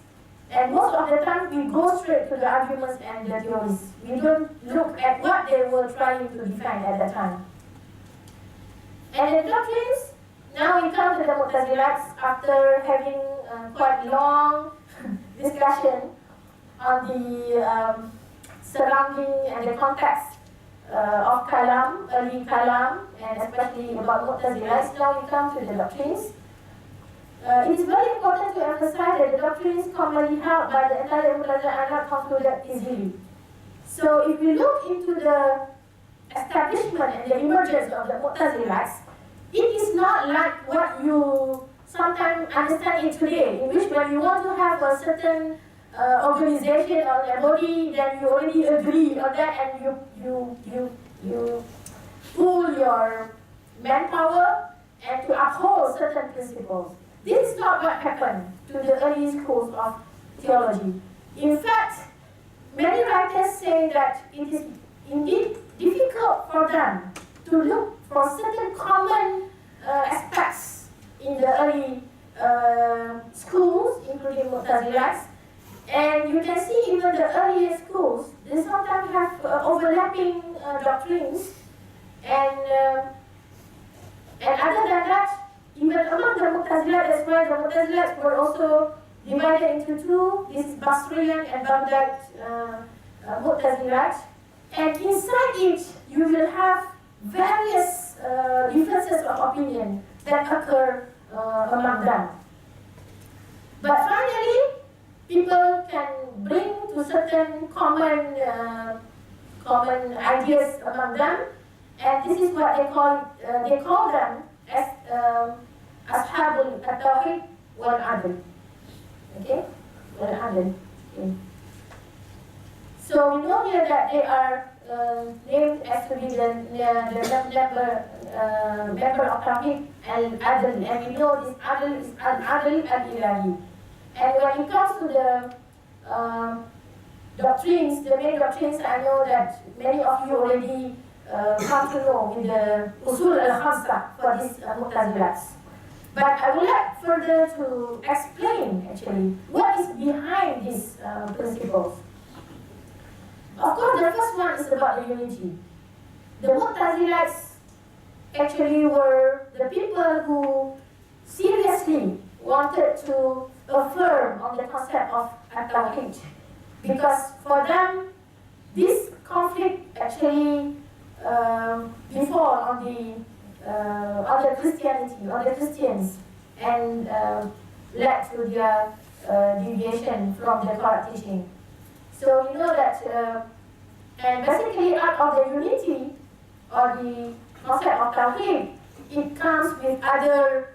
And most of the time we go straight to the arguments and the theories. We don't look at what they were trying to define at that time. And the doctrines, now we come to the Mu'tazilats after having quite long discussion on the surrounding and the context of Kalam, early Kalam, and especially about Mu'tazilats. Now we come to the doctrines. It is very important to emphasize that the doctrines commonly held by the entire Mu'tazila are not concluded easily. So if we look into the establishment and the emergence of the Mu'tazilats, it is not like what you sometimes understand it today, in which when you want to have a certain organization or a body, then you already agree on that and you pool your manpower and to uphold certain principles. This is not what happened to the early schools of theology. In fact, many writers say that it is indeed difficult for them to look for certain common aspects in the early schools, including Mu'tazilats. And you can see even the earlier schools, they sometimes have overlapping doctrines. And other than that, even among the Mu'tazilats, that's why the Mu'tazilats were also divided into two. This is Basriyan and Baghdad Mu'tazilat. And inside it, you will have various differences of opinion that occur among them. But finally, people can bring to certain common ideas among them, and this is what they call them as Ashabul Tawhid wal Adl. Okay, wal Adl. Okay. So we know here that they are named as to be the member of Tawhid al Adl, and we know this Adl is al Adl al Ilahi. And when it comes to the doctrines, the main doctrines I know that many of you already come to know in the Usul al-Khamsa for these Mu'tazilats. But I would like further to explain actually what is behind these principles. Of course, the first one is about the unity. The Mu'tazilats actually were the people who seriously wanted to affirm on the concept of At-Tawheed. Because for them, this conflict actually before on the Christianity, on the Christians, and led to their deviation from the correct teaching. So you know that, and basically out of the unity or the concept of Tawheed, it comes with other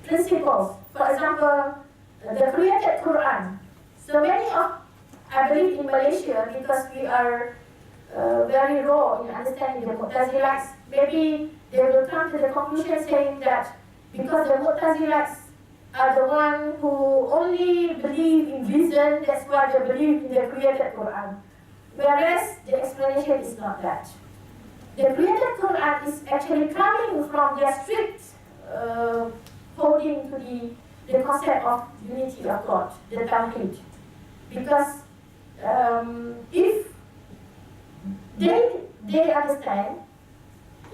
principles. For example, the created Quran. So many of, I believe in Malaysia, because we are very raw in understanding the Mu'tazilats, maybe they will come to the conclusion saying that because the Mu'tazilats are the one who only believe in reason, that's why they believe in the created Quran. Whereas the explanation is not that. The created Quran is actually coming from their strict holding to the concept of unity of God, the Tawheed. Because if they understand,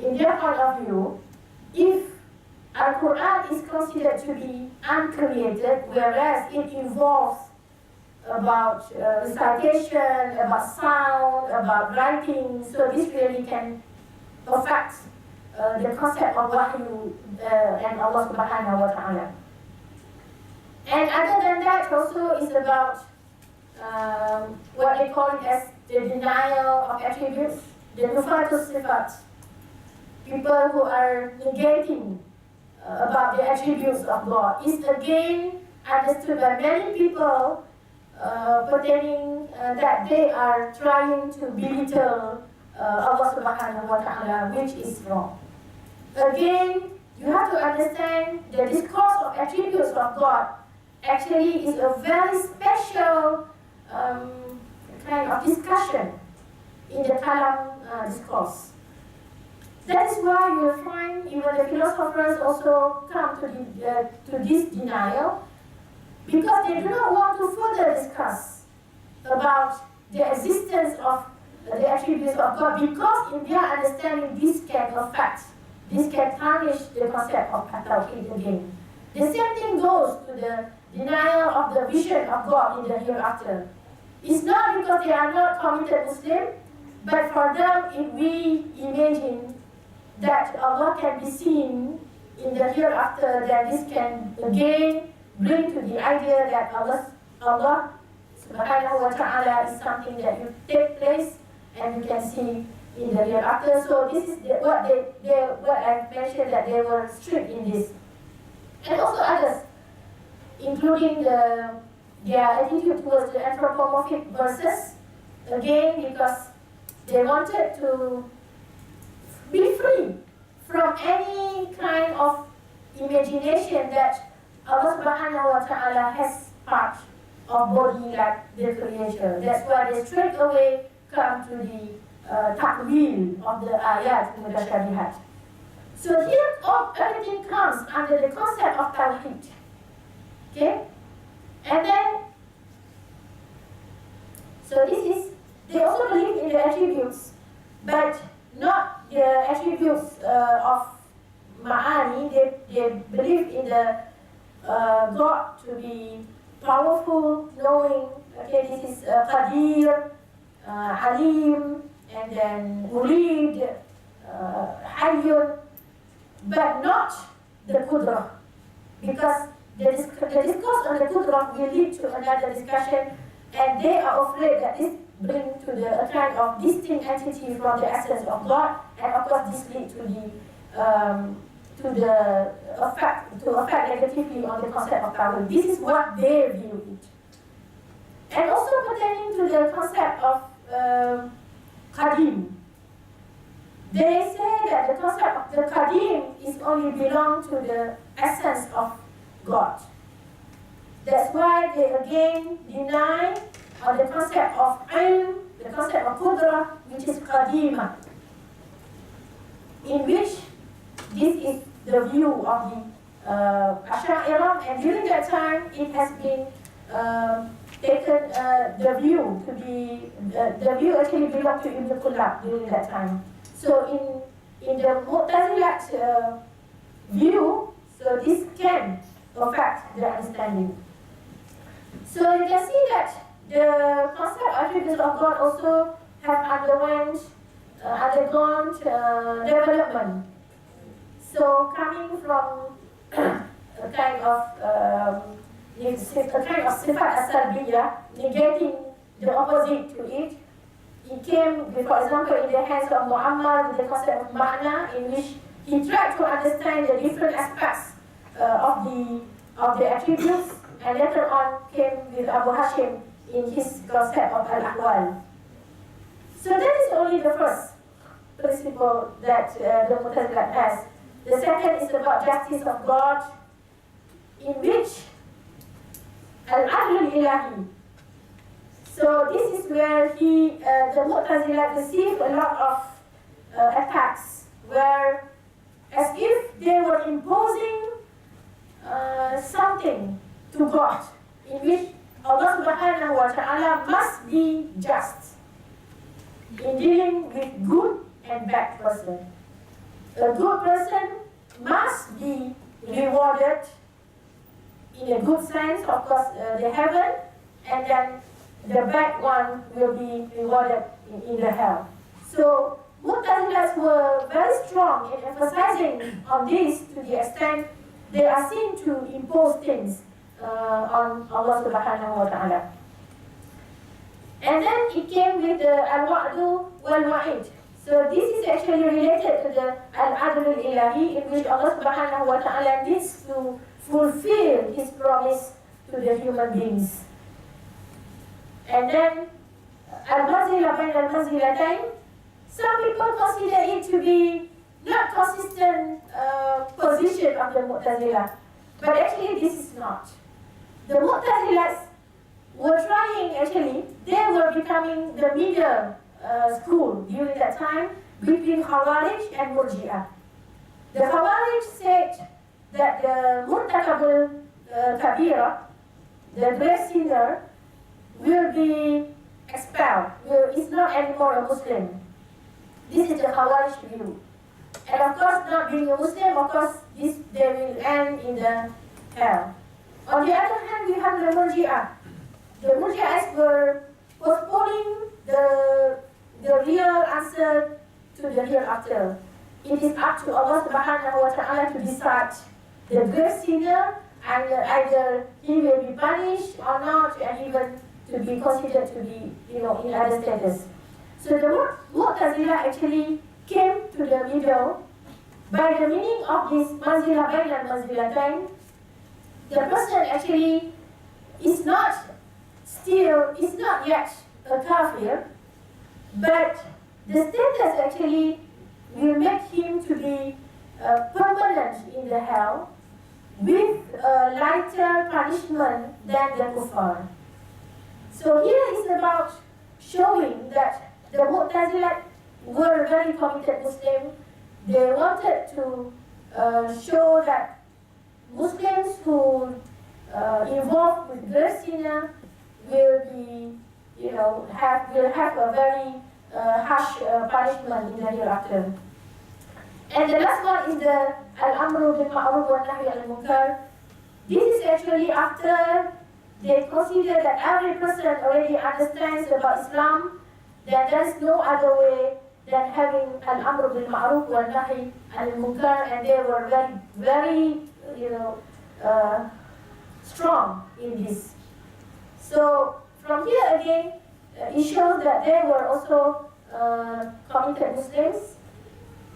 in their point of view, if Al-Quran is considered to be uncreated, whereas it involves about recitation, about sound, about writing, so this really can affect the concept of Wahyu and Allah Subhanahu wa Ta'ala. And other than that, also is about what they call it as the denial of attributes, the nufatus sifat. People who are negating about the attributes of God is again understood by many people pertaining that they are trying to belittle Allah Subhanahu wa Ta'ala, which is wrong. Again, you have to understand the discourse of attributes of God actually is a very special kind of discussion in the Kalam discourse. That is why you will find even the philosophers also come to this denial, because they do not want to further discuss about the existence of the attributes of God, because in their understanding this can affect, this can tarnish the concept of At-Tawheed again. The same thing goes to the denial of the vision of God in the hereafter. It's not because they are not committed Muslim, but for them, if we imagine that Allah can be seen in the hereafter, then this can again bring to the idea that Allah Subhanahu wa Ta'ala is something that you take place and you can see in the hereafter. So this is what I mentioned, that they were strict in this. And also others, including their attitude towards the anthropomorphic verses, again because they wanted to be free from any kind of imagination that Allah Subhanahu wa Ta'ala has part of body like the creator. That's why they straight away come to the takwil of the ayat mutashabihat. So here everything comes under the concept of Tawheed. Okay? And then, so they also believe in the attributes, but not the attributes of Ma'ani. They believe in the God to be powerful, knowing, okay, this is Qadir, Alim, and then Murid, Hayyun, but not the Qudrah. Because the discourse on the Qudrah will lead to another discussion, and they are afraid that this brings to a kind of distinct entity from the essence of God, and of course this leads to affect negatively on the concept of Tawheed. This is what they view it. And also pertaining to the concept of Qadim. They say that the concept of the Qadim is only belong to the essence of God. That's why they again deny on the concept of ilm, the concept of qudrah, which is qadima, in which this is the view of the Ash'ariyah, and during that time it has been taken, the view to be, the view actually belonged to Ibn Kullab during that time. So in the Mu'tazilat view, so this can affect the understanding. So you can see that the concept of attributes of God also have undergone development. So coming from a kind of sifat as-salbiyah, negating the opposite to it. It came, for example, in the hands of Muhammad with the concept of ma'na, in which he tried to understand the different aspects of the attributes, and later on came with Abu Hashim in his concept of al-ahwal. So that is only the first principle that the Mu'tazilah has. The second is about justice of God, in which al-adl al-ilahi. So this is where the Mu'tazilah received a lot of attacks, where as if they were imposing something to God, in which Allah subhanahu wa ta'ala must be just in dealing with good and bad person. A good person must be rewarded in a good sense, of course, the heaven, and then the bad one will be rewarded in the hell. So Mu'tazilahs were very strong in emphasizing on this, to the extent they are seen to impose things on Allah subhanahu wa ta'ala. And then it came with the al-wa'du wal-wa'id. So this is actually related to the al-adl al-ilahi, in which Allah subhanahu wa ta'ala needs to fulfill his promise to the human beings. And then al-manzila bain al-manzilatayn, some people consider it to be not consistent position of the Mu'tazilah, but actually this is not. The Mu'tazilahs were trying, actually, they were becoming the middle school during that time between Khawarij and Murji'ah. The Khawarij said that the Murtakabul Kabira, the great sinner, will be expelled, is not anymore a Muslim. This is the Khawarij view. And of course, not being a Muslim, of course, they will end in the hell. On the other hand, we have the Murji'ah. The Murji'ahs were postponing the real answer to the hereafter. It is up to Allah subhanahu wa ta'ala to decide the great sinner, and either he will be punished or not, and even to be considered to be, in other status. So the Mu'tazilah actually came to the middle by the meaning of this manzila bain al-manzilatayn. The person actually is not yet a kafir, but the status actually will make him to be permanent in the hell with a lighter punishment than the kuffar. So here is about showing that the Mu'tazilah were very committed Muslims. They wanted to show that Muslims who involved with great sinner will be, will have a very harsh punishment in the hereafter. And the last one is the al-amru bil ma'ruf wa nahy anil munkar. This is actually after they consider that every person already understands about Islam, that there is no other way than having al-amru bil ma'ruf wa nahy anil munkar, and they were very, strong in this. So from here again, it shows that they were also committed Muslims.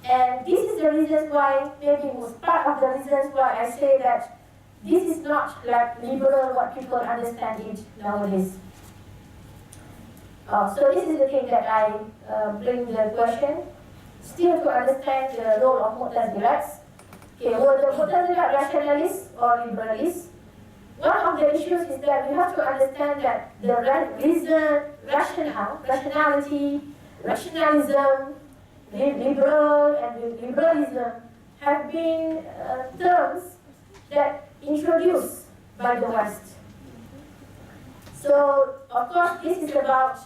And this is the reason why, maybe it was part of the reasons why I say that this is not like liberal what people understand it nowadays. So this is the thing that I bring the question, still to understand the role of Mu'tazilahs. Okay, were the Mu'tazilah rationalists or liberalists? one of the issues is that we have to understand that the rationality, rationalism, liberal and liberalism have been terms that introduced by the West. So, of course, this is about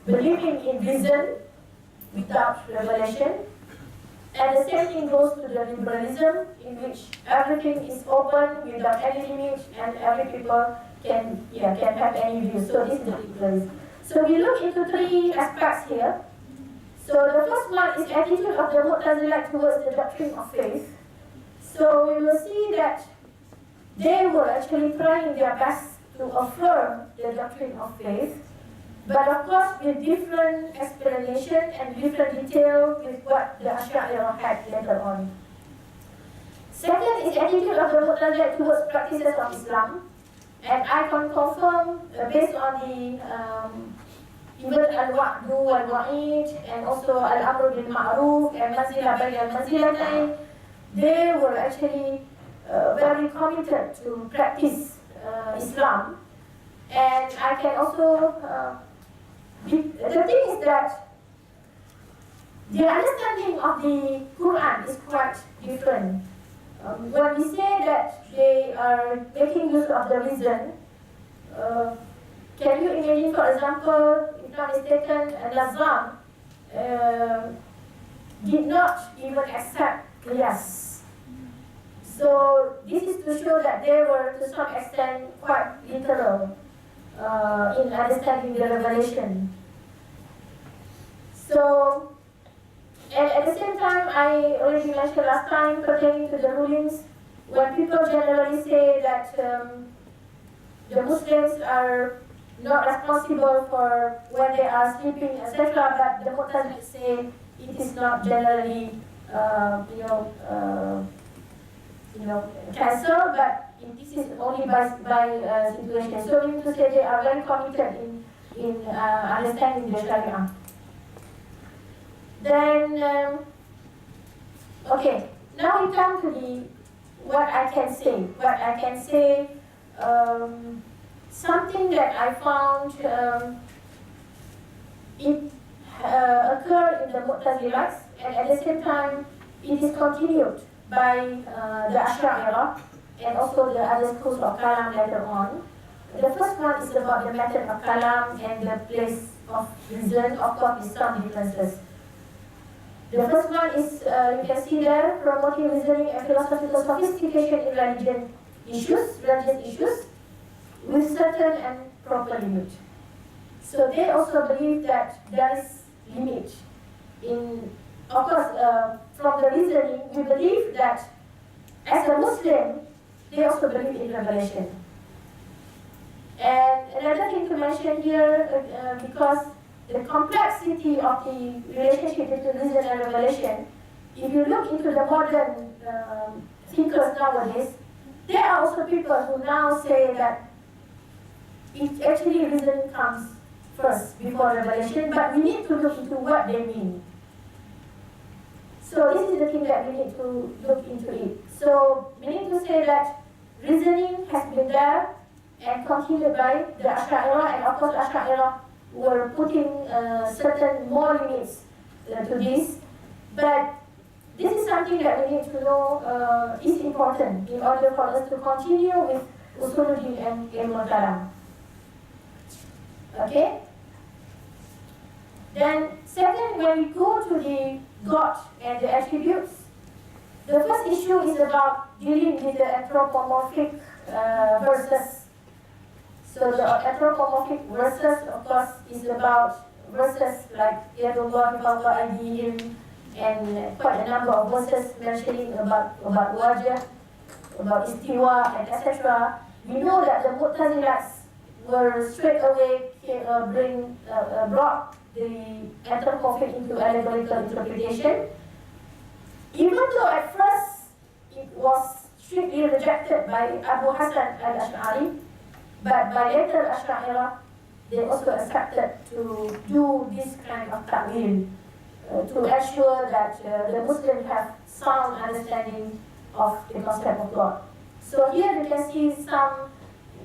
believing in reason without revelation. And the same thing goes to the liberalism, in which everything is open without any limit, and every people can have any view. So this is the liberalism. So we look into three aspects here. So the first one is attitude of the Mu'tazilah towards the doctrine of faith. So we will see that they were actually trying their best to affirm the doctrine of faith, but of course with different explanation and different detail with what the Ash'ariyah had later on. Second is attitude of the Mu'tazilah towards practices of Islam, and I can confirm based on the even al-wa'du wal-wa'id and also al-amr bil ma'ruf and manzilah bayna al-manzilatayn, they were actually very committed to practice Islam. And I can also the thing is that the understanding of the Quran is quite different. When we say that they are making use of the reason, can you imagine, for example, if not mistaken, Nazam did not even accept qiyas. So this is to show that they were to some extent quite literal in understanding the revelation. So, and at the same time, I already mentioned last time pertaining to the rulings, when people generally say that the Muslims are not responsible for when they are sleeping, etc., but the Mu'tazilites say it is not generally, cancelled, but this is only by situation. So we need to say they are very committed in understanding the Sharia. Then, okay, now we come to what I can say. What I can say, something that I found it occurred in the Mu'tazilites, and at the same time it is continued by the Ash'ariyah and also the other schools of Kalam later on. The first one is about the method of Kalam and the place of reason, of course with some differences. The first one is, you can see there, promoting reasoning and philosophical sophistication in religious issues, with certain and proper limit. So they also believe that there is limit in, of course, from the reasoning, we believe that as a Muslim, they also believe in revelation. And another thing to mention here, because the complexity of the relationship between reason and revelation, if you look into the modern thinkers nowadays, there are also people who now say that it actually reason comes first before revelation, but we need to look into what they mean. So this is the thing that we need to look into it. So we need to say that reasoning has been there and continued by the Ash'ariyah, and of course Ash'ariyah were putting certain more limits to this, but this is something that we need to know is important in order for us to continue with Usuluddin and Ilmul Kalam. Okay? Then second, when we go to the God and the attributes, the first issue is about dealing with the anthropomorphic verses. So the anthropomorphic verses, of course, is about verses like Yadullah, Fawqa Aydihim, and quite a number of verses mentioning about wajah, about istiwa, and etc. We know that the Mu'tazilites were straight away brought the anthropomorphic into allegorical interpretation. Even though at first it was strictly rejected by Abu Hasan al-Ash'ari, but by later Ash'ariyah, they also accepted to do this kind of ta'wil to ensure that the Muslims have sound understanding of the concept of God. So here you can see some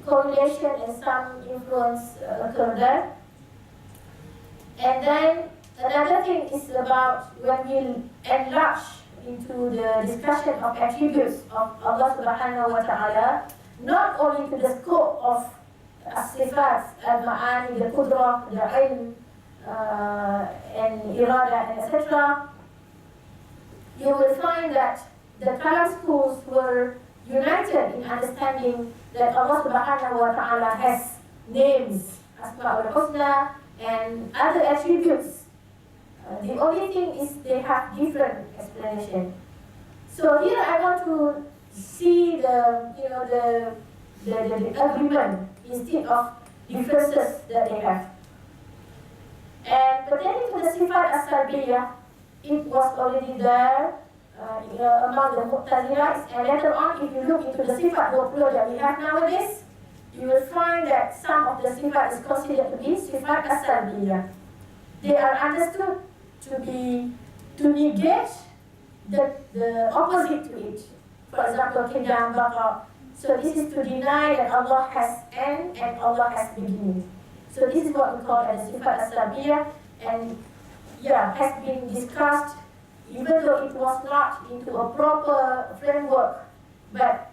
correlation and some influence occur there. And then another thing is about when we enlarge into the discussion of attributes of Allah subhanahu wa ta'ala, not only to the scope of as-sifat, al-ma'ani, the qudrah, the ilm, and irada, and etc., you will find that the Kalam schools were united in understanding that Allah subhanahu wa ta'ala has names, Asma'ul Husna, and other attributes. The only thing is they have different explanation. So here I want to see the agreement instead of differences that they have. And pertaining to the Sifat As-Salbiyah, it was already there among the Mu'tazilites, and later on if you look into the Sifat workflow that we have nowadays, you will find that some of the Sifat is considered to be Sifat As-Salbiyah. They are understood to negate the opposite to it. For example, Qiyam, Baqa. So this is to deny that Allah has end and Allah has beginning. So this is what we call as Sifat As-Salbiyah, and has been discussed even though it was not into a proper framework, but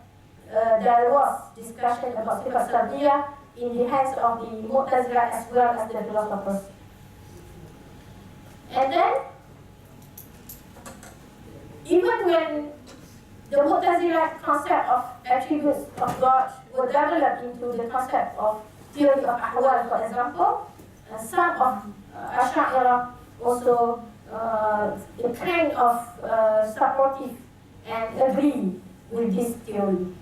there was discussion about Sifat As-Salbiyah in the hands of the Mu'tazilah as well as the philosophers. And then, even when the Mu'tazilah concept of attributes of God were developed into the concept of theory of ahwal, for example, some of Ash'ariyah also kind of supportive and agree with this theory.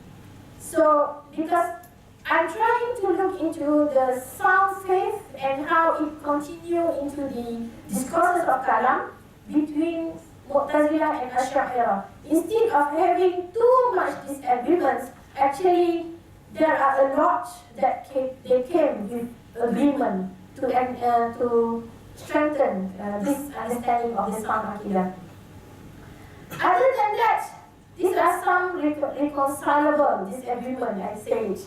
So, because I'm trying to look into the sound faith and how it continues into the discourses of Kalam between Mu'tazilah and Ash'ariyah. Instead of having too much disagreements, actually there are a lot that they came with agreement to strengthen this understanding of the sound Aqidah. Other than that, these are some reconcilable disagreement, I say it.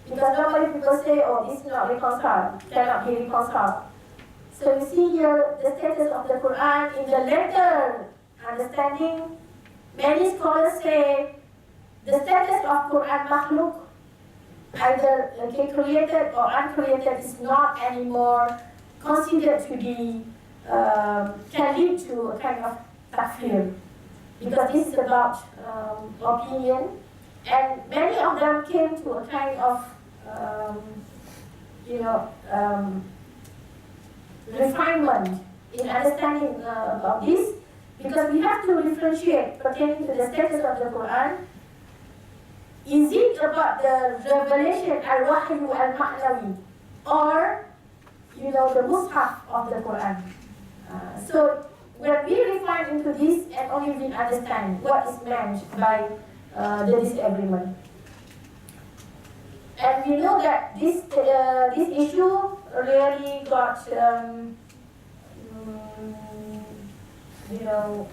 Because normally people say, oh, it's not reconciled, cannot be reconciled. So you see here the status of the Quran in the later understanding. Many scholars say the status of Quran makhluk, either created or uncreated, is not anymore considered to be, can lead to a kind of takfir. Because this is about opinion, and many of them came to a kind of refinement in understanding of this, because we have to differentiate pertaining to the status of the Quran. Is it about the revelation al-wahyu al-ma'nawi, or the mushaf of the Quran? So when we refine into this, and only we understand what is meant by the disagreement. And we know that this issue really got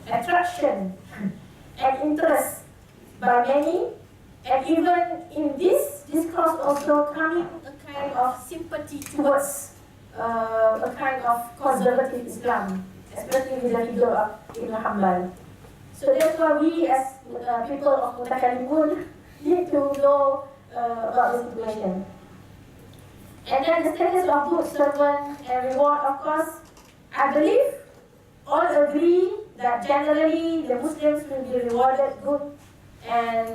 attraction and interest by many, and even in this discourse also coming a kind of sympathy towards a kind of conservative Islam, especially with the figure of Ibn Hanbal. So that's why we as people of Mutakallimun need to know about the situation. And then the status of good servant and reward, of course, I believe all agree that generally the Muslims will be rewarded good, and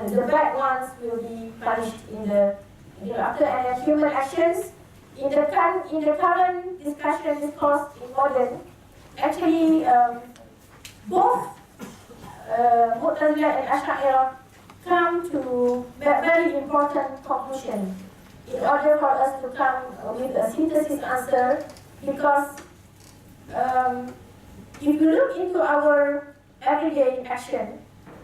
the bad ones will be punished in the after human actions. In the current discourse in modern, actually both Mu'tazilah and Ash'ariyah come to a very important conclusion in order for us to come with a synthesis answer, because if you look into our everyday action,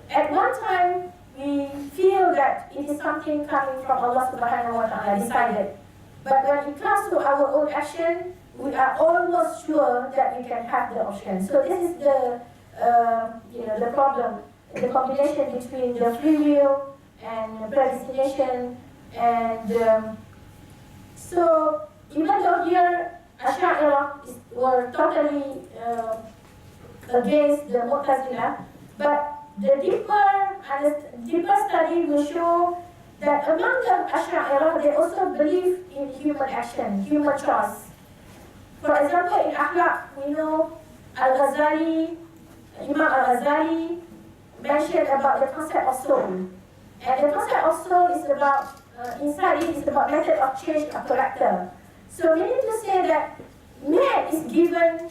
at one time we feel that it is something coming from Allah subhanahu wa ta'ala decided. But when it comes to our own action, we are almost sure that we can have the option. So this is the problem, the combination between the free will and predestination, and so even though here Ash'ariyah were totally against the Mu'tazilah, but the deeper study will show that among the Ash'ariyah, they also believe in human action, human choice. For example, in Akhlaq, we know Imam Al-Ghazali mentioned about the concept of soul. And the concept of soul is about, inside it is about method of change of character. So we need to say that man is given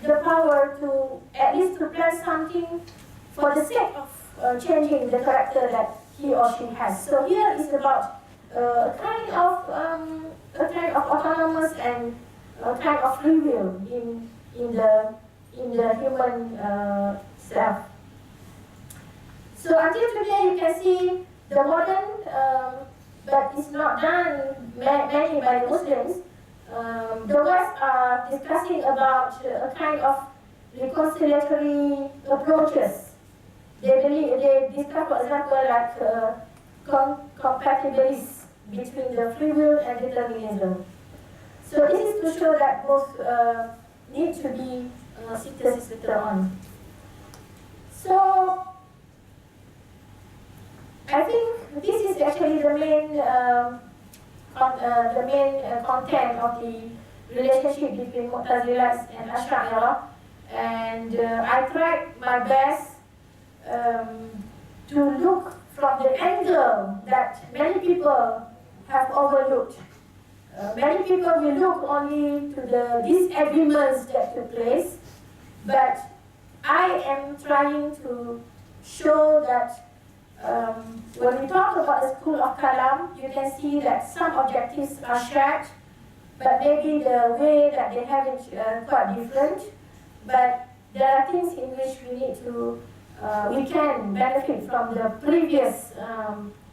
the power to, at least to plan something for the sake of changing the character that he or she has. So here is about a kind of autonomous and a kind of free will in the human self. So until today, you can see the modern, but it's not done many by the Muslims. The West are discussing about a kind of reconciliatory approaches. They discuss, for example, like compatibilities between the free will and determinism. So this is to show that both need to be synthesis later on. So I think this is actually the main content of the relationship between Mu'tazilah and Ash'ariyah, and I tried my best to look from the angle that many people have overlooked. Many people will look only to the disagreements that took place, but I am trying to show that when we talk about the school of Kalam, you can see that some objectives are shared, but maybe the way that they have it quite different. But there are things in which we can benefit from the previous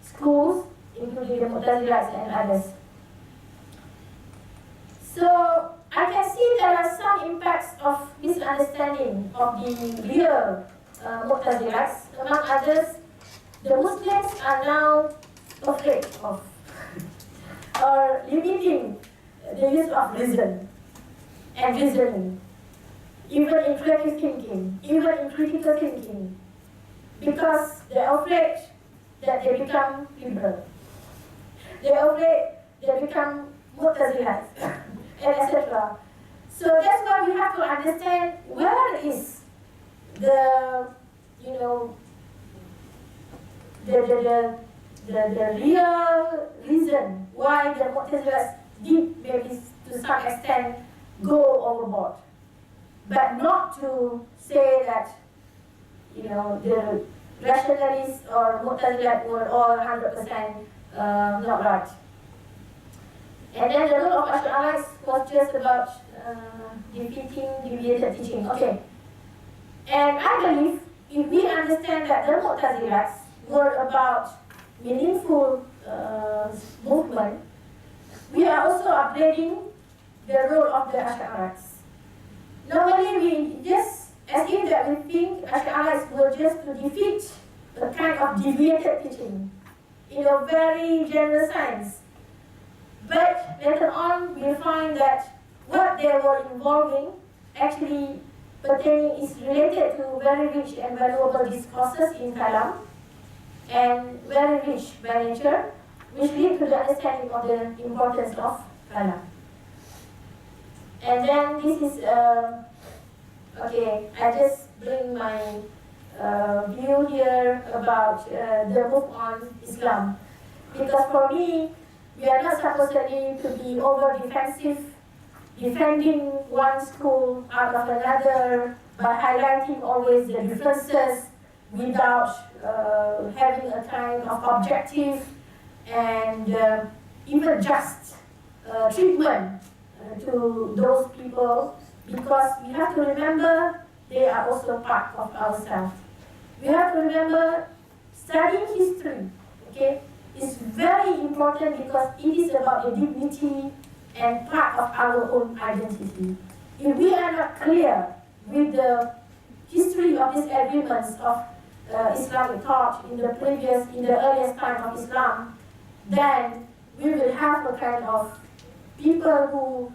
schools, including the Mu'tazilah and others. So I can see there are some impacts of misunderstanding of the real Mu'tazilahs. Among others, the Muslims are now afraid of or limiting the use of reason and reasoning, even in creative thinking, even in critical thinking, because they are afraid that they become liberal. They are afraid they become Mu'tazilahs, and etc. So that's why we have to understand where is the real reason why the Mu'tazilahs did maybe to some extent go overboard, but not to say that the rationalists or Mu'tazilah were all 100% not right. And then the role of Ash'arites was just about defeating deviated teaching. Okay. And I believe if we understand that the Mu'tazilahs were about meaningful movement, we are also upgrading the role of the Ash'arites. Normally we just, as if that we think Ash'arites were just to defeat a kind of deviated teaching in a very general sense. But later on we'll find that what they were involving actually is related to very rich and valuable discourses in Kalam, and very rich by nature, which lead to the understanding of the importance of Kalam. And then this is, okay, I just bring my view here about the book on Islam. Because for me, we are not supposedly to be over-defensive, defending one school out of another by highlighting always the differences without having a kind of objective and even just treatment to those people, because we have to remember they are also part of ourselves. We have to remember studying history, okay, is very important because it is about the dignity and part of our own identity. If we are not clear with the history of these agreements of Islamic thought in the earliest time of Islam, then we will have a kind of people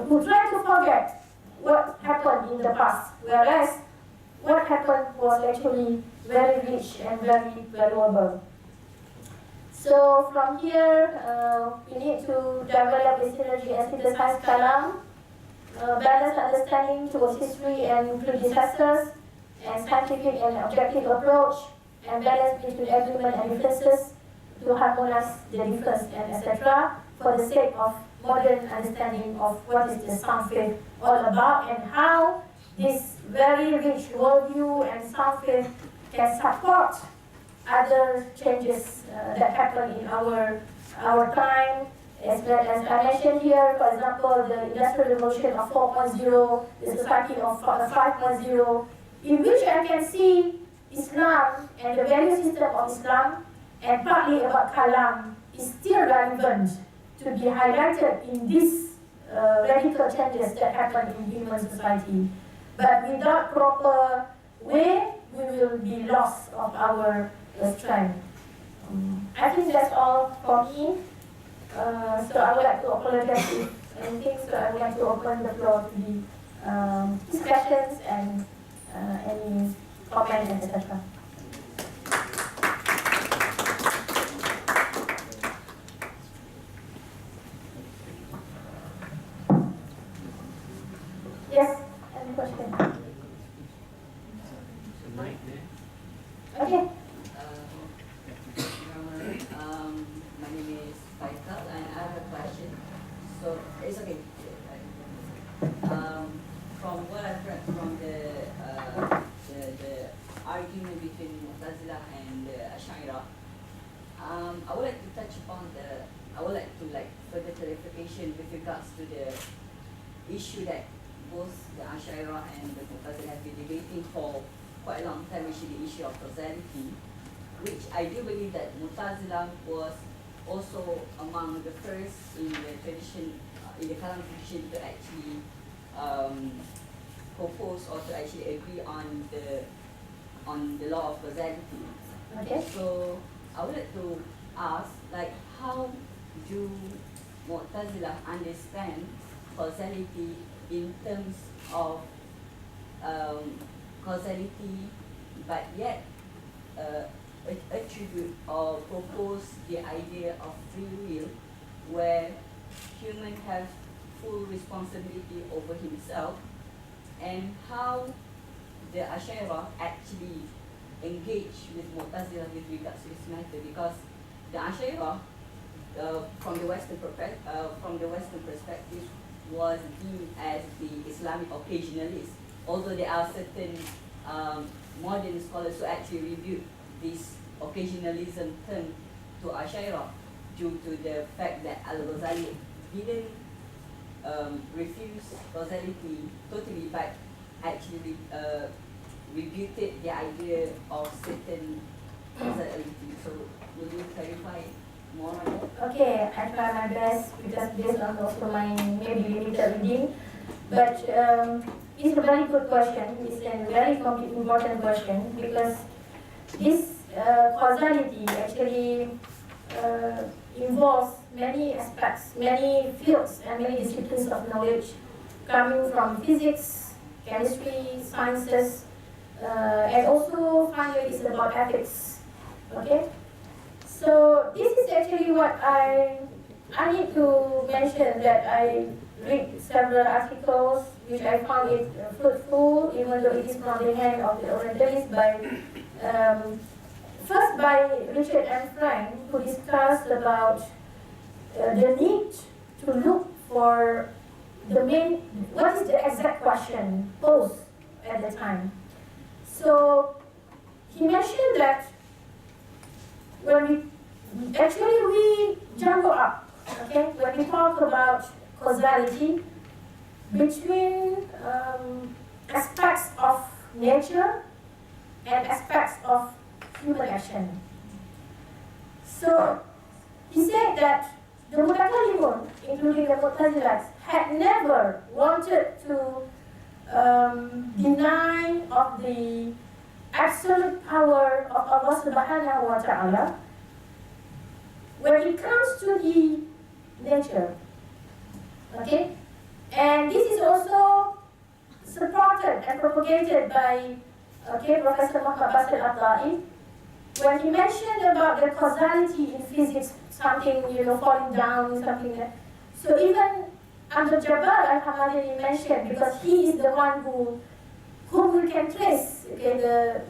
who try to forget what happened in the past, whereas what happened was actually very rich and very valuable. So from here, we need to develop a synergy and synthesize Kalam, balanced understanding towards history and predecessors, and scientific and objective approach, and balance between agreement and differences to harmonize the difference and etc. for the sake of modern understanding of what is the sound faith all about and how this very rich worldview and sound faith can support other changes that happen in our time, as well as I mentioned here, for example, the Industrial Revolution of 4.0, the Society of 5.0, in which I can see Islam and the value system of Islam, and partly about Kalam, is still relevant to be highlighted in these radical changes that happen in human society. But without proper way, we will be lost of our strength. I think that's all for me. So I would like to apologize if anything. So I would like to open the floor to the discussions and any comments, etc. Yes, any question? Okay. My name is Faisal and I have a question. So it's okay. From what I've heard from the argument between Mu'tazila and Ash'ira, I would like to touch upon I would like to further clarification with regards to the issue that both the Ash'ira and the Mu'tazila have been debating for quite a long time, which is the issue of causality, which I do believe that Mu'tazila was also among the first in the tradition, in the Kalam tradition, to actually propose or to actually agree on the law of causality. Okay. So I would like to ask, how do Mu'tazila understand causality in terms of causality, but yet attribute or propose the idea of free will, where human have full responsibility over himself, and how the Ash'ira actually engage with Mu'tazila with regards to this matter, because the Ash'ira from the Western perspective was deemed as the Islamic occasionalists, although there are certain modern scholars who actually reviewed this occasionalism term to Ash'ira due to the fact that Al-Ghazali didn't refuse causality totally, but actually refuted the idea of certain causality. So will you clarify more on that? Okay, I try my best because based on also my maybe limited reading, but it's a very good question. It's a very important question because this causality actually involves many aspects, many fields, and many disciplines of knowledge, coming from physics, chemistry, sciences, and also finally it's about ethics. Okay. So this is actually what I need to mention, that I read several articles which I found it fruitful, even though it is from the hand of the Orientalists, first by Richard M. Frank, who discussed about the need to look for what is the exact question posed at the time. So he mentioned that when we jumble up, okay, when we talk about causality between aspects of nature and aspects of human action. So he said that the Mutakalimun, including the Mu'tazilites, had never wanted to deny of the absolute power of Allah subhanahu wa ta'ala when it comes to the nature. Okay? And this is also supported and propagated by Professor Muhammad Basil Atai, when he mentioned about the causality in physics, something falling down, something that. So even Abdul Jabbar Al-Hamadani mentioned, because he is the one whom we can trace the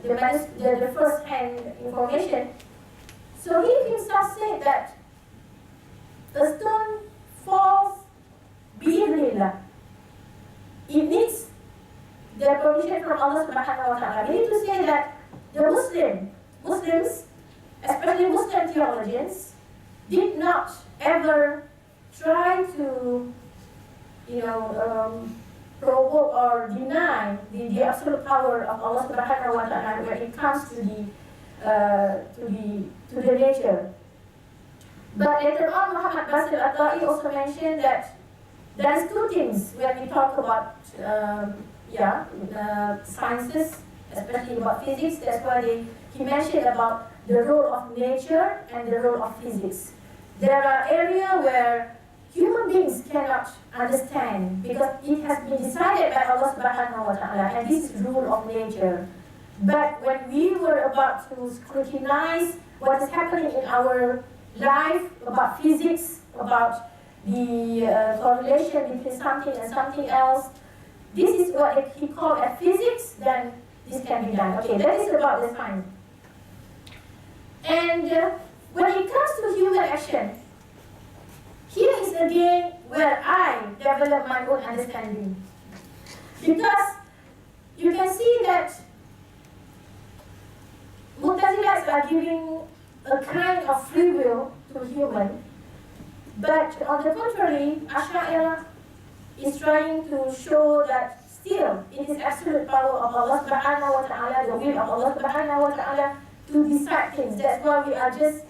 first-hand information. So he himself said that a stone falls bi'idhnillah. It needs the permission from Allah subhanahu wa ta'ala. We need to say that the Muslims, especially Muslim theologians, did not ever try to provoke or deny the absolute power of Allah subhanahu wa ta'ala when it comes to the nature. But later on, Muhammad Basil Atai also mentioned that there's two things when we talk about sciences, especially about physics. That's why he mentioned about the role of nature and the role of physics. There are areas where human beings cannot understand because it has been decided by Allah subhanahu wa ta'ala, and this is rule of nature. But when we were about to scrutinize what is happening in our life, about physics, about the correlation between something and something else, this is what he called a physics, then this can be done. Okay, that is about the science. And when it comes to human action, here is again where I develop my own understanding. Because you can see that Mu'tazilas are giving a kind of free will to human, but on the contrary, Ash'ari is trying to show that still it is absolute power of Allah subhanahu wa ta'ala, the will of Allah subhanahu wa ta'ala to decide things. That's why we are just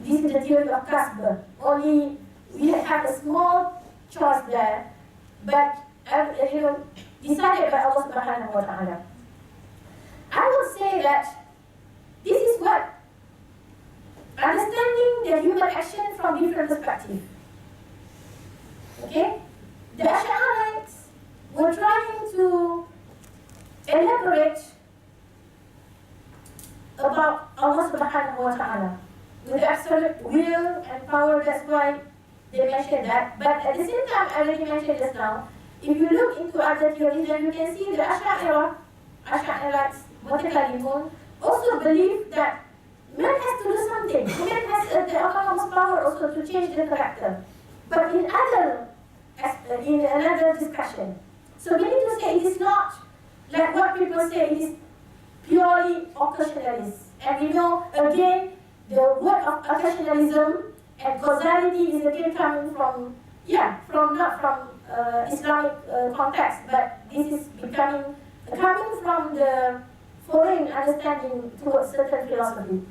this is the theory of Kasb. Only we have a small choice there, but decided by Allah subhanahu wa ta'ala. I would say that this is what understanding the human action from different perspectives. Okay? The Ash'arites were trying to elaborate about Allah subhanahu wa ta'ala with absolute will and power. That's why they mentioned that. But at the same time, I already mentioned this now, if you look into other theories, then you can see the Ash'arites, Mu'tazilimun, also believe that man has to do something. Man has the autonomous power also to change the character. But in another discussion. So we need to say it is not like what people say, it is purely occasionalist. And we know, again, the word of occasionalism and causality is again coming from not from Islamic context, but this is coming from the foreign understanding towards certain philosophy.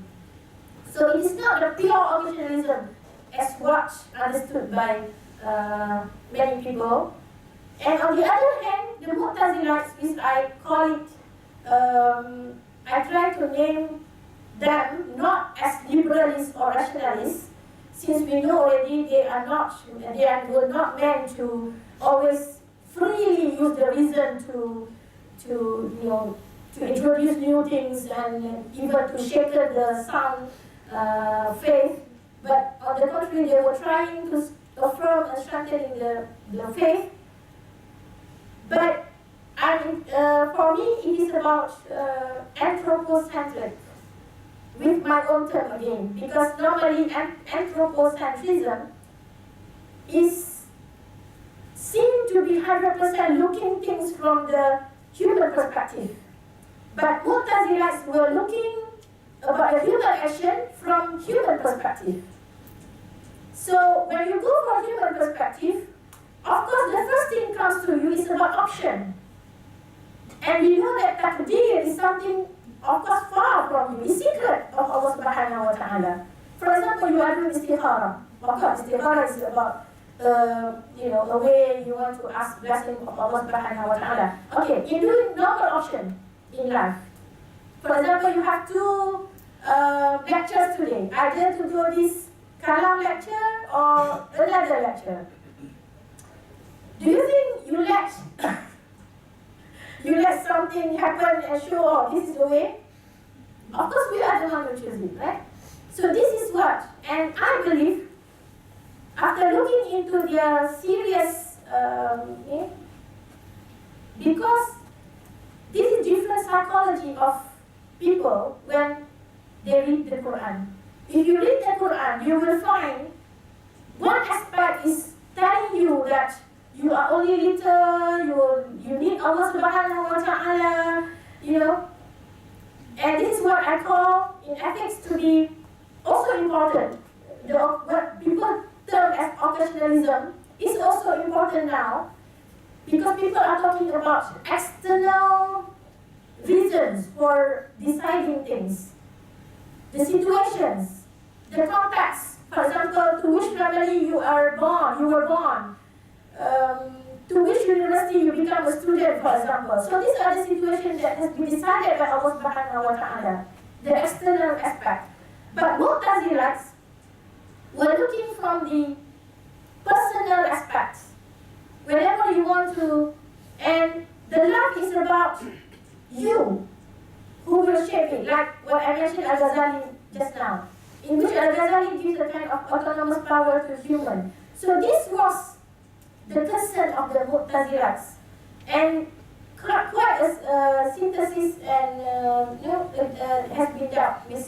So it is not the pure occasionalism as what understood by many people. And on the other hand, the Mu'tazilites, which I call it, I try to name them not as liberalists or rationalists, since we know already they were not meant to always freely use the reason to introduce new things and even to shaker the sound faith. But on the contrary, they were trying to affirm and strengthen the faith. But for me, it is about anthropocentric, with my own term again, because normally anthropocentrism is seen to be 100% looking things from the human perspective. But Mu'tazilites were looking about the human action from human perspective. So when you go for human perspective, of course the first thing comes to you is about option. And we know that taqdeer is something, of course, far from you. It's secret of Allah subhanahu wa ta'ala. For example, you are doing istikhara. Of course, istikhara is about a way you want to ask blessing of Allah subhanahu wa ta'ala. Okay, you're doing normal option. in life. For example, you have two lectures today, either to go this Kalam lecture or another lecture. Do you think you let something happen and show, oh, this is the way? Of course, we are the one who choose it, right? So this is what, and I believe, after looking into their serious, because this is different psychology of people when they read the Quran. If you read the Quran, you will find one aspect is telling you that you are only little, you need Allah subhanahu wa ta'ala, and this is what I call in ethics to be also important. What people term as occasionalism is also important now, because people are talking about external reasons for deciding things. The situations, the context. For example, to which family you were born, to which university you become a student, for example. So these are the situations that has been decided by Allah subhanahu wa ta'ala, the external aspect. But Mu'tazilites were looking from the personal aspects. Whenever you want to, and the life is about you, who will shape it, like what I mentioned Al-Ghazali just now, in which Al-Ghazali gives a kind of autonomous power to human. So this was the concern of the Mu'tazilites, and quite a synthesis and it has been done with in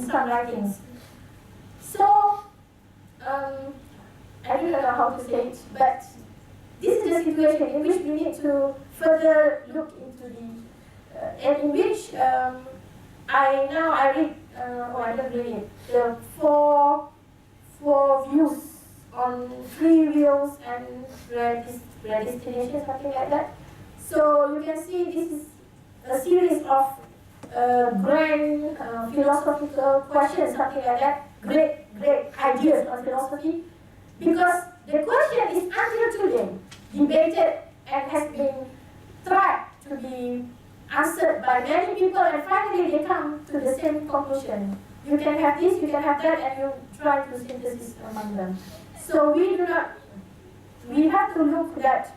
some writings. So I don't know how to say it, but this is the situation in which we need to further look into the, and in which I read, I don't read it, the four views on free wills and predestination, something like that. So you can see this is a series of grand philosophical questions, something like that, great ideas on philosophy, because the question is until today debated and has been tried to be answered by many people, and finally they come to the same conclusion. You can have this, you can have that, and you try to synthesis among them. So we have to look that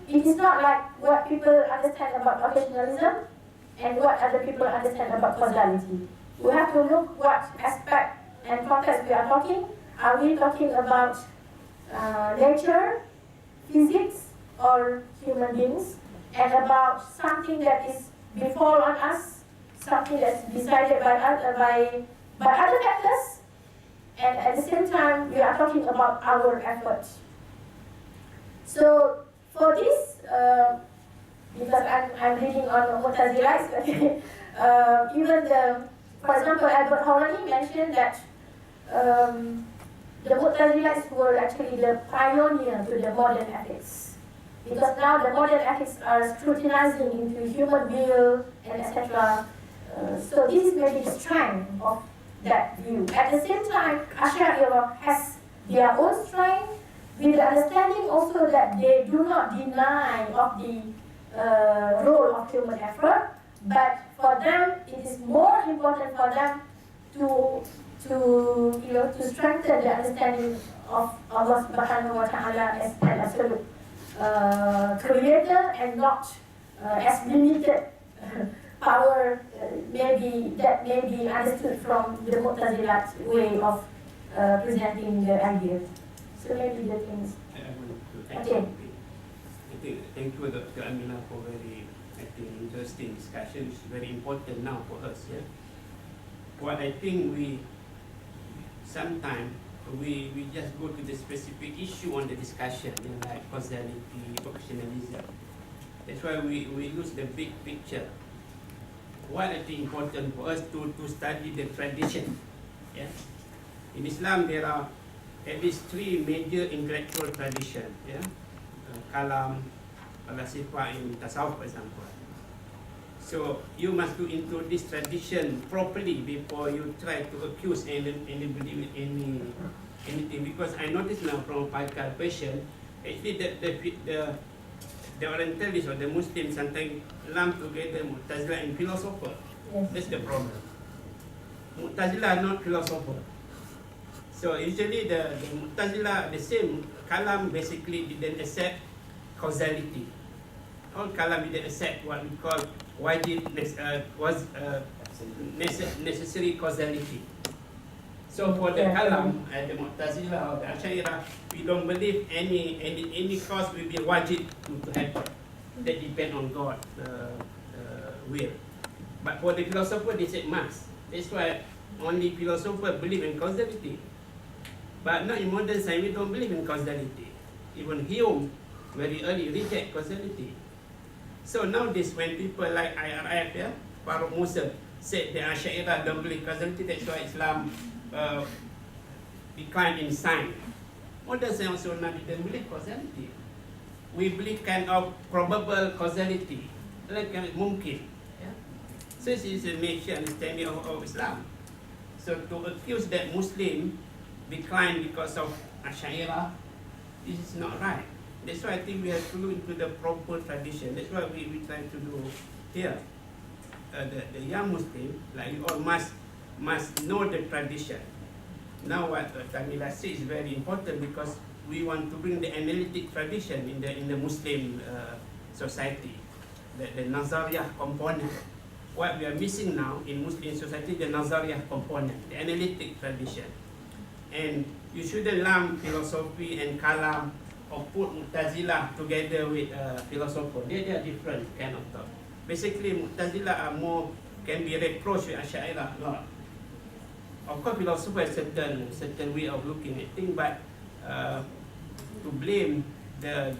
it is not like what people understand about occasionalism and what other people understand about causality. We have to look what aspect and context we are talking. Are we talking about nature, physics, or human beings, and about something that is befall on us, something that's decided by other factors, and at the same time we are talking about our efforts. So for this, because I'm reading on Mu'tazilites, even for example, Albert Hourani mentioned that the Mu'tazilites were actually the pioneer to the modern ethics, because now the modern ethics are scrutinizing into human will and etc. So this is maybe the strength of that view. At the same time, Ash'ariyah has their own strength, with the understanding also that they do not deny of the role of human effort, but for them it is more important for them to strengthen the understanding of Allah subhanahu wa ta'ala as an absolute creator and not as limited power. Maybe that may be understood from the Mu'tazilat way of presenting the idea. So maybe the things. Okay. Thank you, Dr. Amilah, for very interesting discussion. It's very important now for us. Yeah. What I think sometimes we just go to the specific issue on the discussion, like causality, occasionalism. That's why we lose the big picture. What I think important for us to study the tradition. Yeah. In Islam, there are at least 3 major intellectual traditions. Yeah. Kalam, Falsafah, and Tasawwuf, for example. So you must go into this tradition properly before you try to accuse anybody with anything. Because I noticed now from Paikar question, actually the the Orientalists or the Muslims sometimes lump together Mu'tazilah and philosopher. Yes. That's the problem. Mu'tazilah are not philosopher. So usually the Mu'tazilah, the same, Kalam basically didn't accept causality. All Kalam didn't accept what we call wajib, necessary causality. So for the Kalam and the Mu'tazilah or the Ashairah, we don't believe any cause will be wajib to happen. That depends on God will. But for the philosopher, they said must. That's why only philosophers believe in causality. But not in modern science, we don't believe in causality. Even Hume very early reject causality. So nowadays when people like IIUM, Farooq Musa said the Ashairah don't believe causality, that's why Islam declined in science. Modern science also not didn't believe causality. We believe kind of probable causality, like mungkin. Yeah? So this is a major understanding of Islam. So to accuse that Muslim decline because of Ashairah, this is not right. That's why I think we have to look into the proper tradition. That's why we try to do here. The young Muslim, like you all must know the tradition. Now what Amilah said is very important because we want to bring the analytic tradition in the Muslim society, the Nazariyah component. What we are missing now in Muslim society, the Nazariyah component, the analytic tradition. And you shouldn't lump philosophy and Kalam or put Mu'tazilah together with philosopher. They are different kind of thought. Basically, Mu'tazilah are more, can be reproached with Ashairah a lot. Of course, philosopher has certain way of looking at things, but to blame the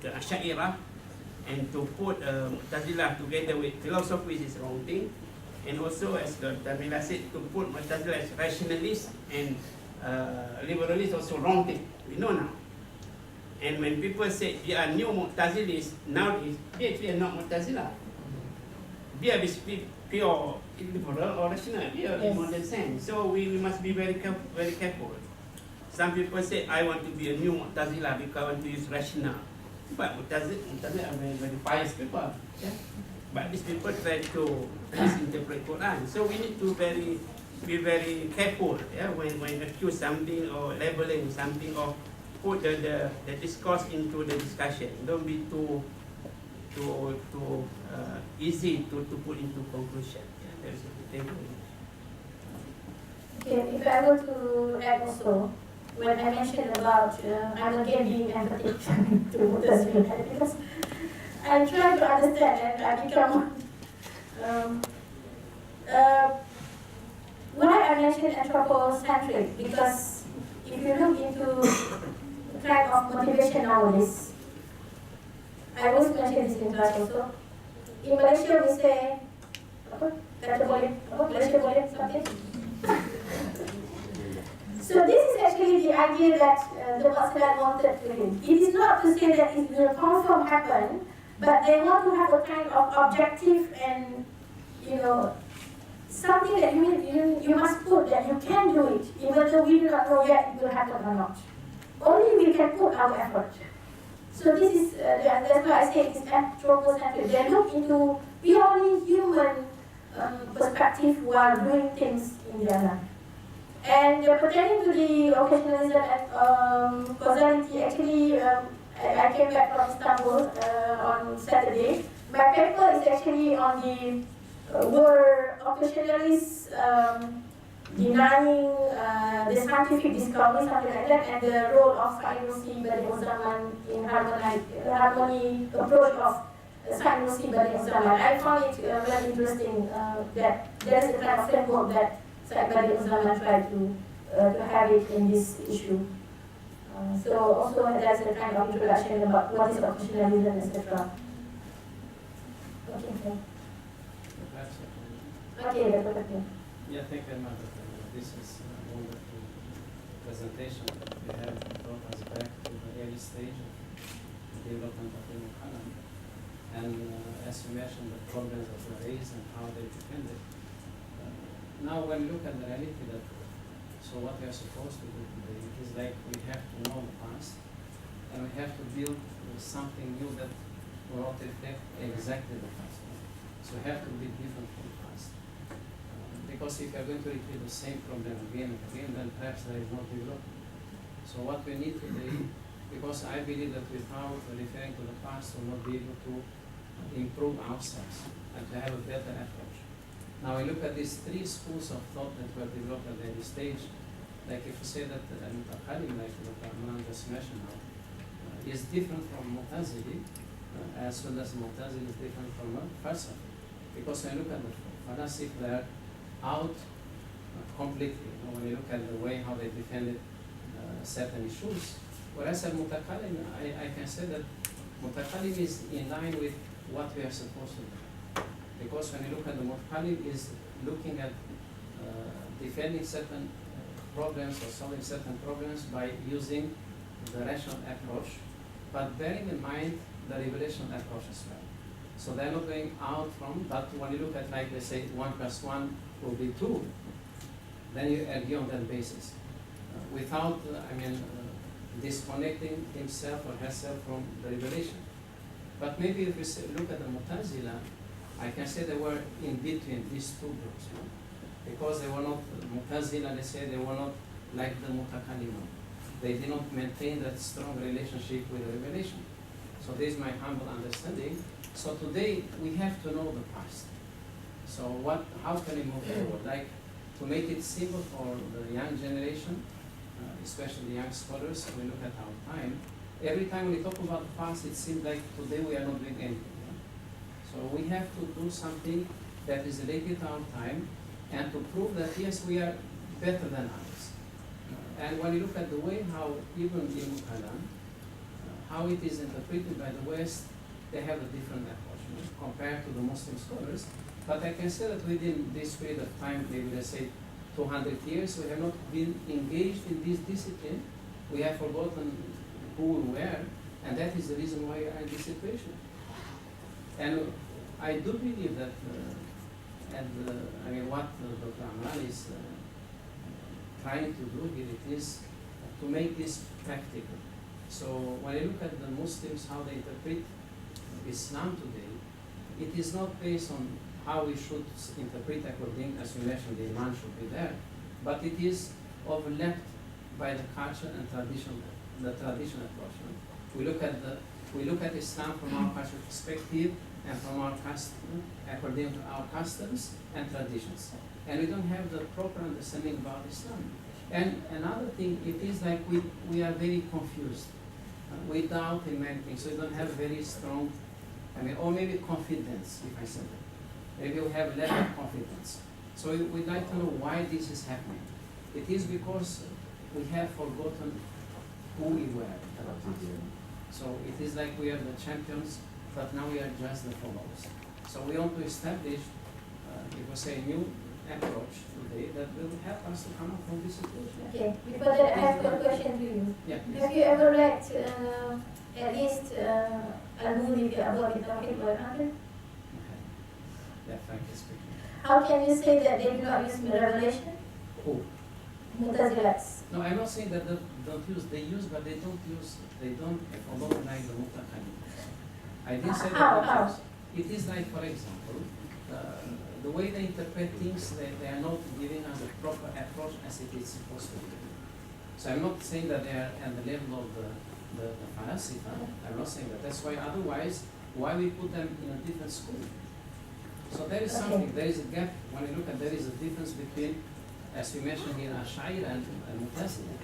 Ashairah and to put Mu'tazilah together with philosophy is wrong thing. And also, as Amilah said, to put Mu'tazilah as rationalist and liberalist also wrong thing. We know now. And when people say they are new Mu'tazilis, nowadays, they actually are not Mu'tazilah. They are pure liberal or rational, in modern sense. So we must be very careful. Some people say, I want to be a new Mu'tazilah because I want to use rational. But Mu'tazilah are very pious people. Yeah? But these people try to misinterpret Quran. So we need to be very careful, yeah, when accuse something or labeling something or put the discourse into the discussion. Don't be too easy to put into conclusion. Yeah, that's the thing. Okay, if I were to add also, when I mentioned about I'm again being empathic to Mu'tazilah because I try to understand and I become why I mentioned anthropocentric, because if you look into the kind of motivation nowadays, I always mention this in class also. In Malaysia we say, Malaysia boleh something. So this is actually the idea that the Muslim wanted to him. It is not to say that it will confirm happen, but they want to have a kind of objective and, something that you must put that you can do it, even though we do not know yet it will happen or not. Only we can put our effort. So this is, that's why I say it's anthropocentric. They look into purely human perspective while doing things in their life. And pertaining to the occasionalism and causality, actually, I came back from Istanbul on Saturday. My paper is actually on the were occasionalists denying the scientific discovery, something like that, and the role of Sa'inusi Badi'uz Zaman in harmony approach of Sa'inusi Badi'uz Zaman. I found it very interesting that there is a kind of framework that Sa'inusi Zaman tried to have it in this issue. So also there's a kind of introduction about what is occasionalism, etc. Okay. Okay, that's okay. Yeah, thank you very much. This is a wonderful presentation that we have brought us back to the early stage of the development of the Kalam. And as you mentioned, the problems that were raised and how they depended. Now when you look at the reality so what we are supposed to do today is like we have to know the past and we have to build something new that will not reflect exactly the past. So we have to be different from the past. Because if you are going to repeat the same problem again and again, then perhaps there is no development. So what we need today, because I believe that without referring to the past, we'll not be able to improve ourselves and to have a better approach. Now we look at these three schools of thought that were developed at any stage. Like if you say that Kalam, like Dr. Rahman just mentioned now, is different from Mu'tazili, as well as Mu'tazili is different from Falsafa. Because when you look at the Falasifa, they are out completely. When you look at the way how they defended certain issues. Whereas at Mutakalim, I can say that Mutakalim is in line with what we are supposed to do. Because when you look at the Mutakalim, is looking at defending certain problems or solving certain problems by using the rational approach, but bearing in mind the revelation approach as well. So they're not going out from, but when you look at, like they say 1 + 1 will be 2, then you argue on that basis. Without, disconnecting himself or herself from the revelation. But maybe if we look at the Mu'tazila, I can say they were in between these two groups. Because they were not, Mu'tazila, let's say, they were not like the Mutakallimun. They did not maintain that strong relationship with the revelation. So this is my humble understanding. So today, we have to know the past. So how can we move forward? Like, to make it simple for the young generation, especially the young scholars, when we look at our time, every time we talk about the past, it seems like today we are not doing anything. So we have to do something that is related to our time and to prove that yes, we are better than others. And when you look at the way how even in Kalam, how it is interpreted by the West, they have a different approach compared to the Muslim scholars. But I can say that within this period of time, maybe let's say 200 years, we have not been engaged in this discipline. We have forgotten who we were, and that is the reason why we are in this situation. And I do believe that, what Dr. Amilah is trying to do here, it is to make this practical. So when I look at the Muslims, how they interpret Islam today, it is not based on how we should interpret according, as we mentioned, the Iman should be there, but it is overlapped by the culture and tradition, the traditional approach. We look at Islam from our cultural perspective and from our custom, according to our customs and traditions, and we don't have the proper understanding about Islam. And another thing, it is like we are very confused. We doubt in many things, so we don't have very strong, or maybe confidence, if I say that. Maybe we have less confidence. So we'd like to know why this is happening. It is because we have forgotten who we were. So it is like we are the champions, but now we are just the followers. So we want to establish, if we say, a new approach today that will help us to come up from this situation. Okay, before that I have a question to you. Yeah, Have you ever read at least Al-Muli about the Tawhid wal-Adl? Yeah, frankly speaking. How can you say that they do not use revelation? Who? Mu'tazilats. No, I'm not saying that they don't use, they use, but they don't follow like the Mutakalim. I didn't say that How? use. It is like, for example, the way they interpret things, they are not giving us a proper approach as it is supposed to be. So I'm not saying that they are at the level of the Falasifa. I'm not saying that. That's why otherwise, why we put them in a different school? So there is something, there is a gap. When you look at, there is a difference between, as we mentioned here, Ash'ari and Mu'tazila.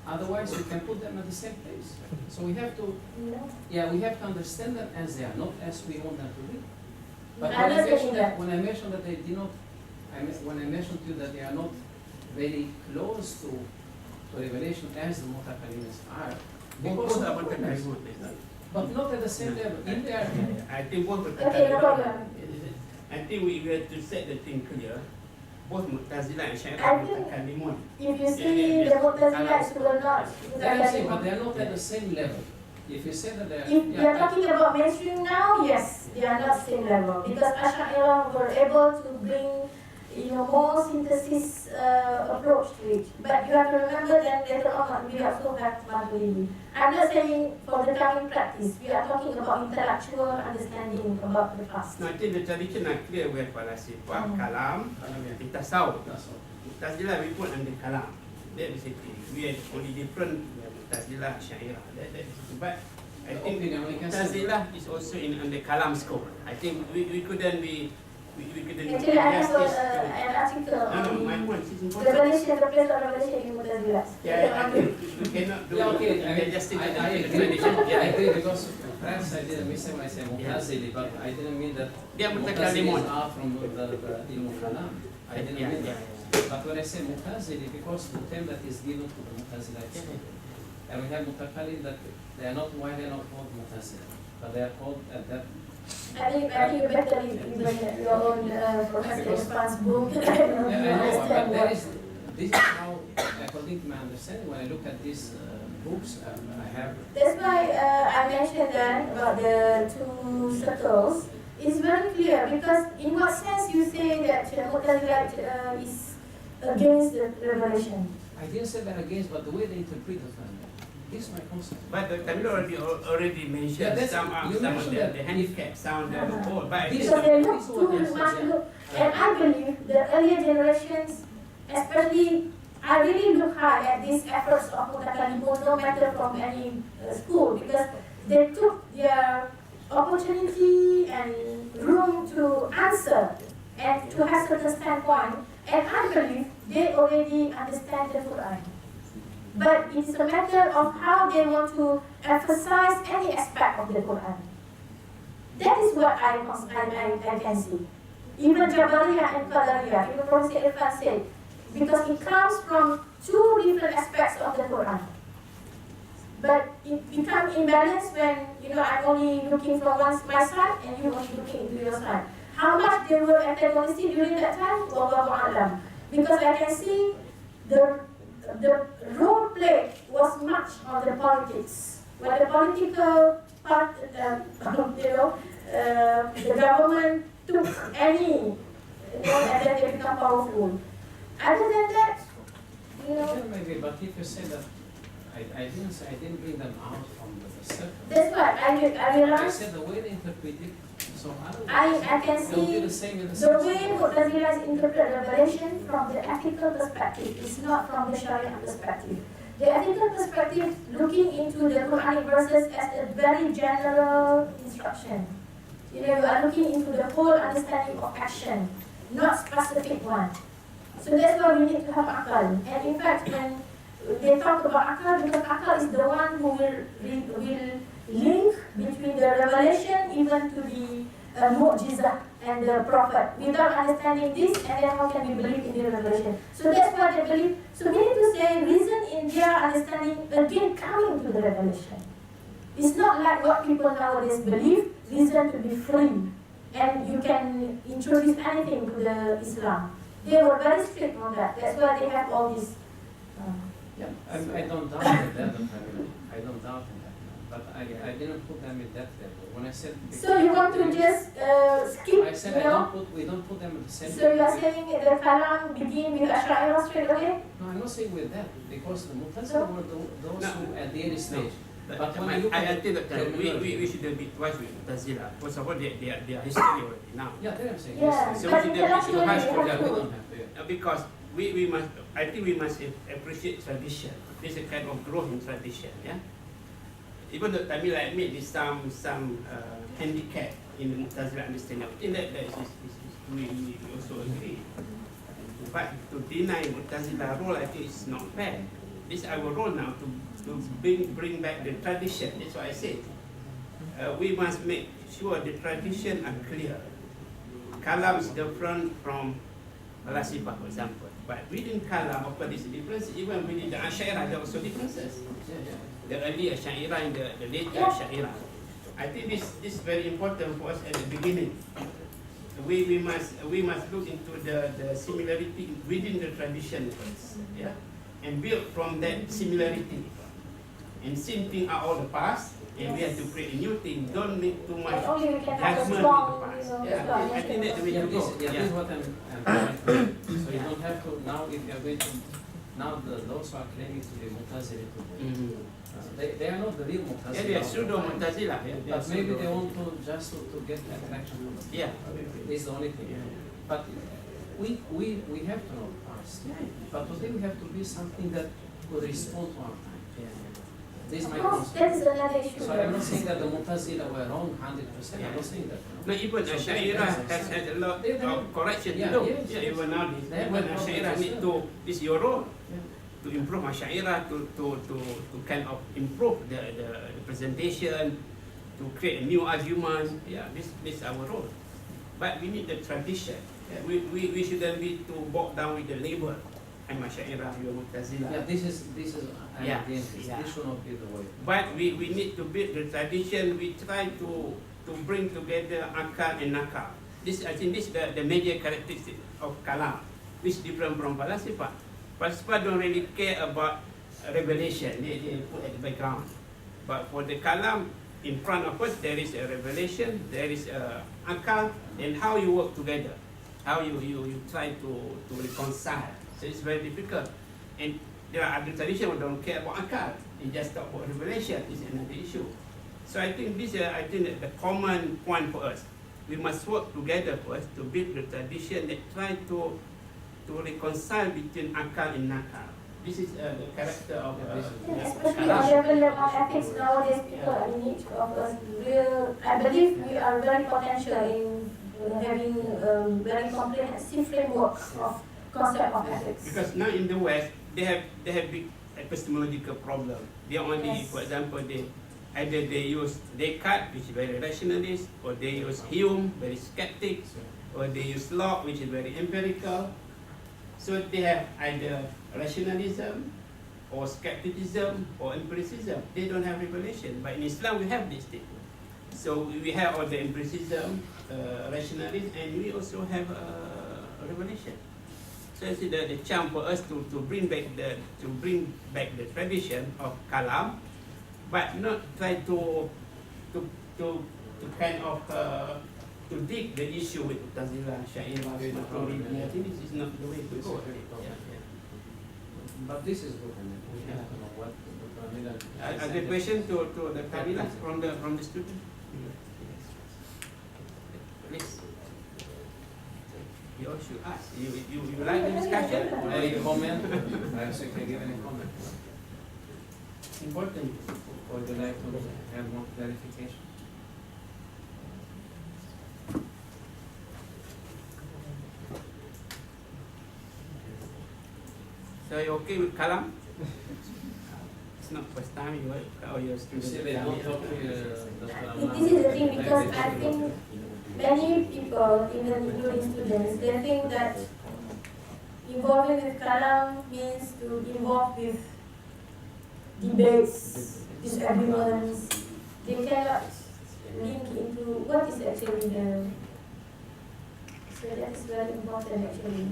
Otherwise, we can put them at the same place. So we have to, we have to understand them as they are, not as we want them to be. But when I mentioned that they did not, when I mentioned to you that they are not very close to revelation as the Mutakallims are, because but not at the same level. In there, I think one Okay, no problem. I think we have to set the thing clear. Both Mu'tazila and Shafie I are think Mutakallimun. if you see the Mu'tazilats will not. but they are not at the same level. If you say that they are, If you are talking about mainstream now, yes, they are not same level because Ash'ari were able to bring more synthesis approach to it. But you have to remember that later on we also have monthly. I'm not saying for the coming practice, we are talking about intellectual understanding about the past. No, I think the tradition are clear with Falasifa, Kalam, and Tasawwuf. Mutazilah we put under Kalam. That is it. We are only different. We have Mutazilah, Syairah. That is it. But I think Mutazilah is also in under Kalam scope. I think we couldn't be. We couldn't Actually, I have justice an article no, my on point is important. revelation, the place of revelation in Mutazilah. Yeah, I think we cannot do justice to I the agree. tradition. I agree because perhaps I didn't miss when I say Mu'tazili, but I didn't mean that They are Mu'tazili Mutakallimun. are from the Ilm Kalam. I didn't mean that. But when I say Mu'tazili, because the term that is given to the Mu'tazila itself. And we have Mutakallim that they are not, why they are not called Mu'tazila, but they are called at that. I think you better read your own Professor Irfan's book. Yeah, I know, but there is, this is how, according to my understanding, when I look at these books, I have. That's why I mentioned that about the two circles. It's very clear because in what sense you say that Mu'tazila is against the revelation? I didn't say that against, but the way they interpret the family. This is my concept. But the Tamil already mentioned some of the handicap sound old. But Because they look too much and I believe the earlier generations, especially, I really look hard at these efforts of Mutakallimun, no matter from any school, because they took their opportunity and room to answer and to have certain standpoint, and I believe they already understand the Quran. But it's a matter of how they want to emphasize any aspect of the Quran. That is what I can see. Even Jabariyah and Qadariyah, even Professor Irfan said, because it comes from two different aspects of the Quran. But it becomes imbalanced when I'm only looking from my side and you only looking into your side. How much they were antagonistic during that time, Wallahu a'lam. Because I can see the role play was much on the politics. When the political part, the government took any, and then they become powerful. Other than that, Maybe, but if you say that, I didn't bring them out from the circle. That's what I I realized. said the way they interpret it, so I can they'll be see the same in the the sense. way Mu'tazilah interpret revelation from the ethical perspective is not from the Sharia perspective. The ethical perspective looking into the Quranic verses as a very general instruction. You are looking into the whole understanding of action, not specific one. So that's why we need to have akal. And in fact, when they talk about akal, because akal is the one who will link between the revelation even to the mu'jizah and the prophet. Without understanding this, and then how can we believe in the revelation? So that's why they believe. So we need to say reason in their understanding again coming to the revelation. It's not like what people nowadays believe, reason to be free. And you can introduce anything to the Islam. They were very strict on that. That's why they have all these. Yeah, I don't doubt that they're the family. I don't doubt in that. But I didn't put them in that level. When I said. So you want to just skip, I said we don't put them in the same. So you are saying the Kalam begin with Ash'ari straight away? No, I'm not saying with that because the Mu'tazila were those who at the early stage. But when you look I at think that we shouldn't be twice with Mutazila. First of all, they are history already now. yeah, that's what I'm saying. Yeah. So But we should have intellectually to they Yeah, have we to. don't have to. Yeah. because we must. I think we must appreciate tradition. There's a kind of growth in tradition. Yeah. Even though Tamil admit there's some handicap in the Mutazila understanding. I think that we also agree. But to deny Mutazila role, I think it's not fair. This is our role now to bring back the tradition. That's what I said. We must make sure the tradition are clear. Kalam is different from Falasifa, for example. But within Kalam, of course, there's a difference. Even within the Ashairah, there are also differences. The early Ashairah and the later Ashairah. I think this is very important for us at the beginning. We must look into the similarity within the tradition first, yeah, and build from that similarity. And same thing are all the past, And we have to create a new thing. Don't make too much And only we can have a judgment strong, in the past. strong I think that's the way Yeah, to go. this is what I'm trying to do. So you don't have to, now if you are going to, now those who are claiming to be Mu'tazili today, they are not the real Mu'tazili. Yeah, they are pseudo Mu'tazila. But maybe they want to just to get attraction from the Yeah. This is the only thing. But we have to know the past. But today we have to be something that will respond to our time. This is Of my course, concern. that is another issue. So I'm not saying that the Mu'tazila were wrong 100%. I'm not saying that. No, even Asyairah has had a lot of correction to do. Yeah, even now, even Asyairah need to, this is your role, to improve Asyairah, to kind of improve the presentation, to create a new argument. Yeah, this is our role. But we need the tradition. Yeah, we shouldn't be too bogged down with the label. I'm Asyairah, you're Mu'tazila. Yeah, this is I'm Yeah, against this. yeah. This should not be the way. But we need to build the tradition. We try to bring together akal and nakal. I think this is the major characteristic of Kalam, which is different from Falsafah. Falsafah don't really care about revelation. They put at the background. But for the Kalam, in front of us, there is a revelation, there is a akal, and how you work together, how you try to reconcile. So it's very difficult. And there are other traditions who don't care about akal. They just talk about revelation. Is another issue. So I think this is the common point for us. We must work together first to build the tradition that try to reconcile between akal and nakal. This is the character of Especially on level of ethics nowadays, people are in need of a real. I believe we are very potential in having a very comprehensive framework of concept of ethics. Because now in the West, they have big epistemological problem. They only, Yes. for example, either they use Descartes, which is very rationalist, or they use Hume, very skeptic, or they use Locke, which is very empirical. So they have either rationalism, or skepticism, or empiricism. They don't have revelation. But in Islam, we have this thing. So we have all the empiricism, rationalism, and we also have revelation. So I see the chance for us to bring back the tradition of Kalam, but not try to kind of to dig the issue with Mu'tazila, Asyairah, Maturidi. I think this is not the way to go. But this is good. I mean, we have to know what Amilah. Other question to the Fadilah from the student? Please. You all should ask. You like the discussion? Any comment? I also can give any comment. Important. Or would you like to have more clarification? So you okay with Kalam? It's not first time you work or your students. See, they don't talk to Dr. This is the thing, because I think many people, even including students, they think that involving with Kalam means to involve with debates, disagreements. They cannot link into what is actually the. So that is very important actually.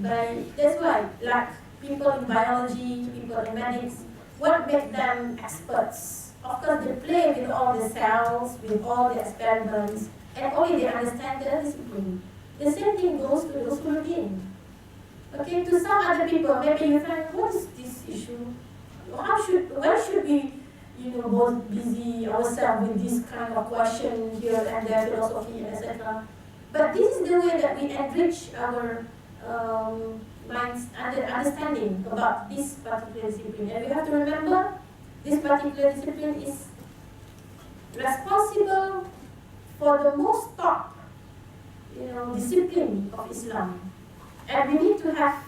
That's why, like people in biology, people in medics, what makes them experts? Of course, they play with all the cells, with all the experiments, and only they understand the discipline. The same thing goes to those who look in. Okay, to some other people, maybe you find, what is this issue? Why should we, both busy ourselves with this kind of question here and there, philosophy, etc. But this is the way that we enrich our minds and understanding about this particular discipline. And we have to remember, this particular discipline is responsible for the most top, discipline of Islam. And we need to have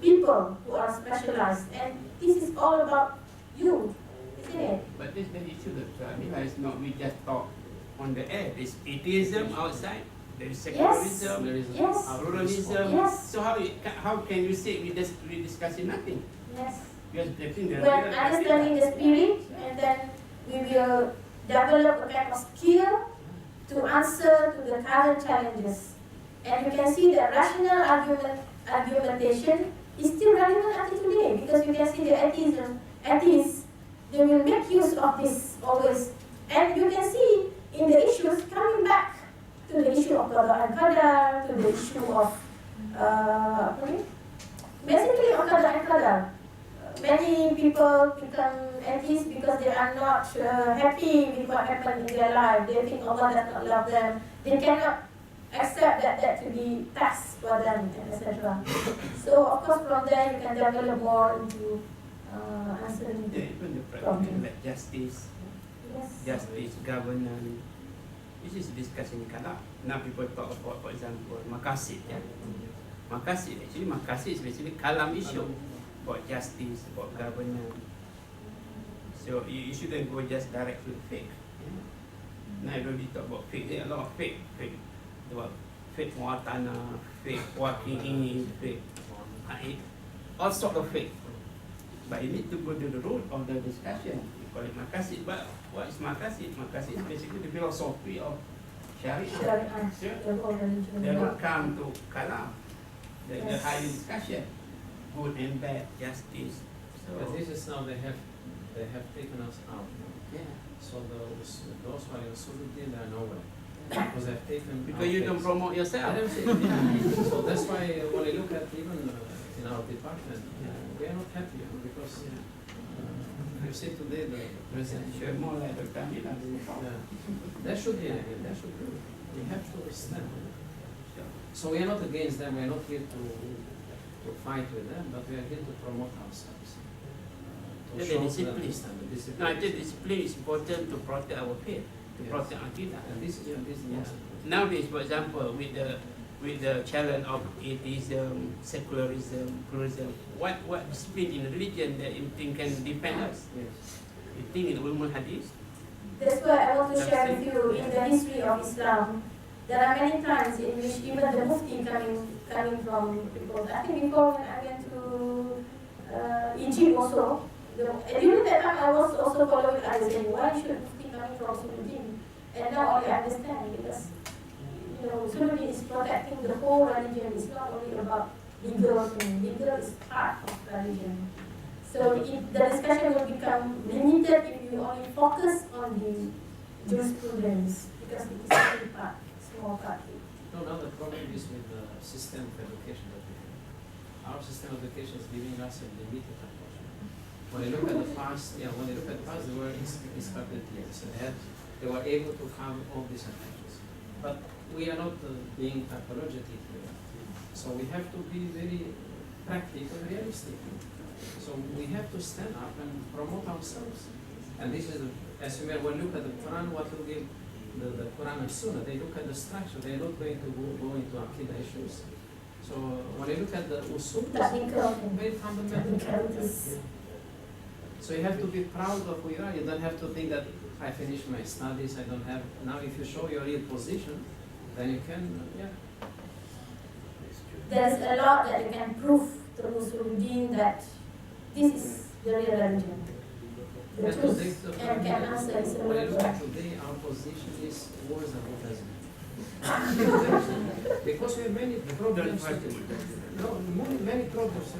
people who are specialized. And this is all about you, isn't it? But this very issue that Amilah is not we just talk on the air. There's atheism outside. There is secularism, there is Yes. pluralism. Yes. So how can you say we discussing nothing? Yes. Because I think When understanding the spirit, and then we will develop a kind of skill to answer to the current challenges. And you can see that rational argumentation is still relevant until today, because you can see the atheists, they will make use of this always And you can see in the issues coming back to the issue of qada and qadar, to the issue of basically on qada and qadar. Many people become atheists because they are not happy with what happened in their life. They think Allah does not love them. They cannot accept that to be task for them, etc. So of course from there you can develop more into answering Yeah, even the practical problem. like justice, Yes. governance. This is discussed in Kalam. Now people talk about, for example, makasid. Yeah? Makasid is basically Kalam issue about justice, about governance. So you shouldn't go just direct to fake. Yeah? Now everybody talk about fake. There are a lot of fake. About fake muat tanah, fake walking in, fake all sort of fake. But you need to go to the root of the discussion. You call it makasid, but what is makasid? Makasid is basically the philosophy of Sharia. They will come to Kalam, the higher discussion, good and bad, justice. So But this is now they have taken us out. yeah, So those who are in Suluddin, they are nowhere. Because they've taken because you don't promote yourself. So that's why when I look at even in our department, we are not happy because you see today the president. You're more like the Amilah. That should be that should be. We have to stand. So we are not against them. We are not here to fight with them, but we are here to promote ourselves. The discipline. No, I think discipline is important to protect our faith, to protect Aqidah. And this is the most important. Nowadays, for example, with the challenge of atheism, secularism, pluralism, what discipline in religion that you think can defend us? Yes. You think in Ulumul Hadith? That's why I want to share with you in the history of Islam. There are many times in which even the Mufti coming from people. I think before when I went to Egypt also, during that time I was also following. I was saying, why should Mufti coming from Suluddin? And now I understand because Suluddin is protecting the whole religion. It's not only about legal thing. Legal is part of religion. So the discussion will become limited if you only focus on the jurisprudence because it is only part, small part. No, now the problem is with the system of education that we have. Our system of education is giving us a limited approach. When you look at the past, they were instructed here, so they were able to come all these approaches. But we are not being apologetic here. So we have to be very practical and realistic. So we have to stand up and promote ourselves. And this is, as you may well look at the Quran, what will give the Quran and Sunnah, they look at the structure, they're not going to go into Aqidah issues. So when you look at the usul, it's very fundamental. So you have to be proud of who you are. You don't have to think that I finished my studies, I don't have, now if you show your real position, then you can, There's a lot that you can prove to Muslims that this is the real religion. The And truth. today, And can answer is when I look at today, our position is worse than what has been. Because we have many problems. Many problems.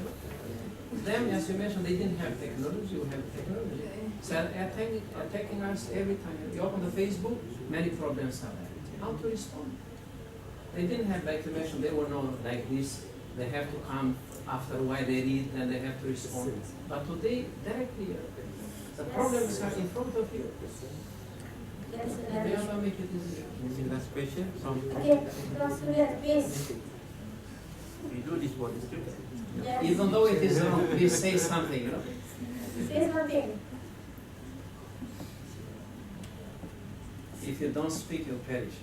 Them, as you mentioned, they didn't have technology, we have technology. So attacking us every time. You open the Facebook, many problems are there. How to respond? They didn't have, like you mentioned, they were not like this. They have to come after a while they read and they have to respond. But today, directly, the problems are in front of you. That's They another have to make it easier. Last question from Okay, student, please. we do this for the students. Yes. Even though it is wrong, please say something, Say something. If you don't speak, you'll perish.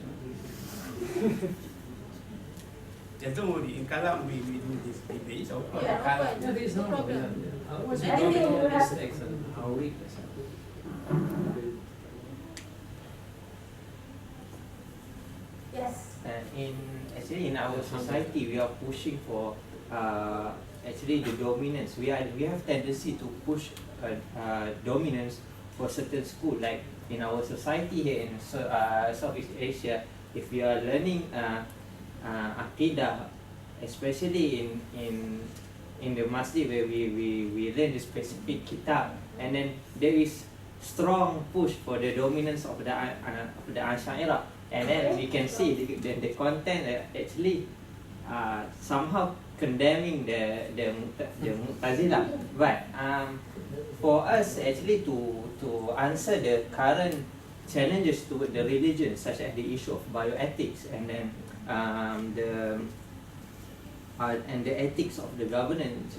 Yeah, don't worry, in Kalam we do this debate. So Yeah, Kalam, There is no No problem. problem. Otherwise, we Anything don't you know have- mistakes and our weakness. Yes. Actually in our society we are pushing for actually the dominance. We have tendency to push dominance for certain school. Like in our society here in Southeast Asia, if we are learning Aqidah, especially in the masjid where we learn the specific kitab, and then there is strong push for the dominance of the Ash'ariyah, and then we can see the content actually somehow condemning the Mu'tazilah. But for us actually to answer the current challenges to the religion, such as the issue of bioethics, and then the ethics of the governance.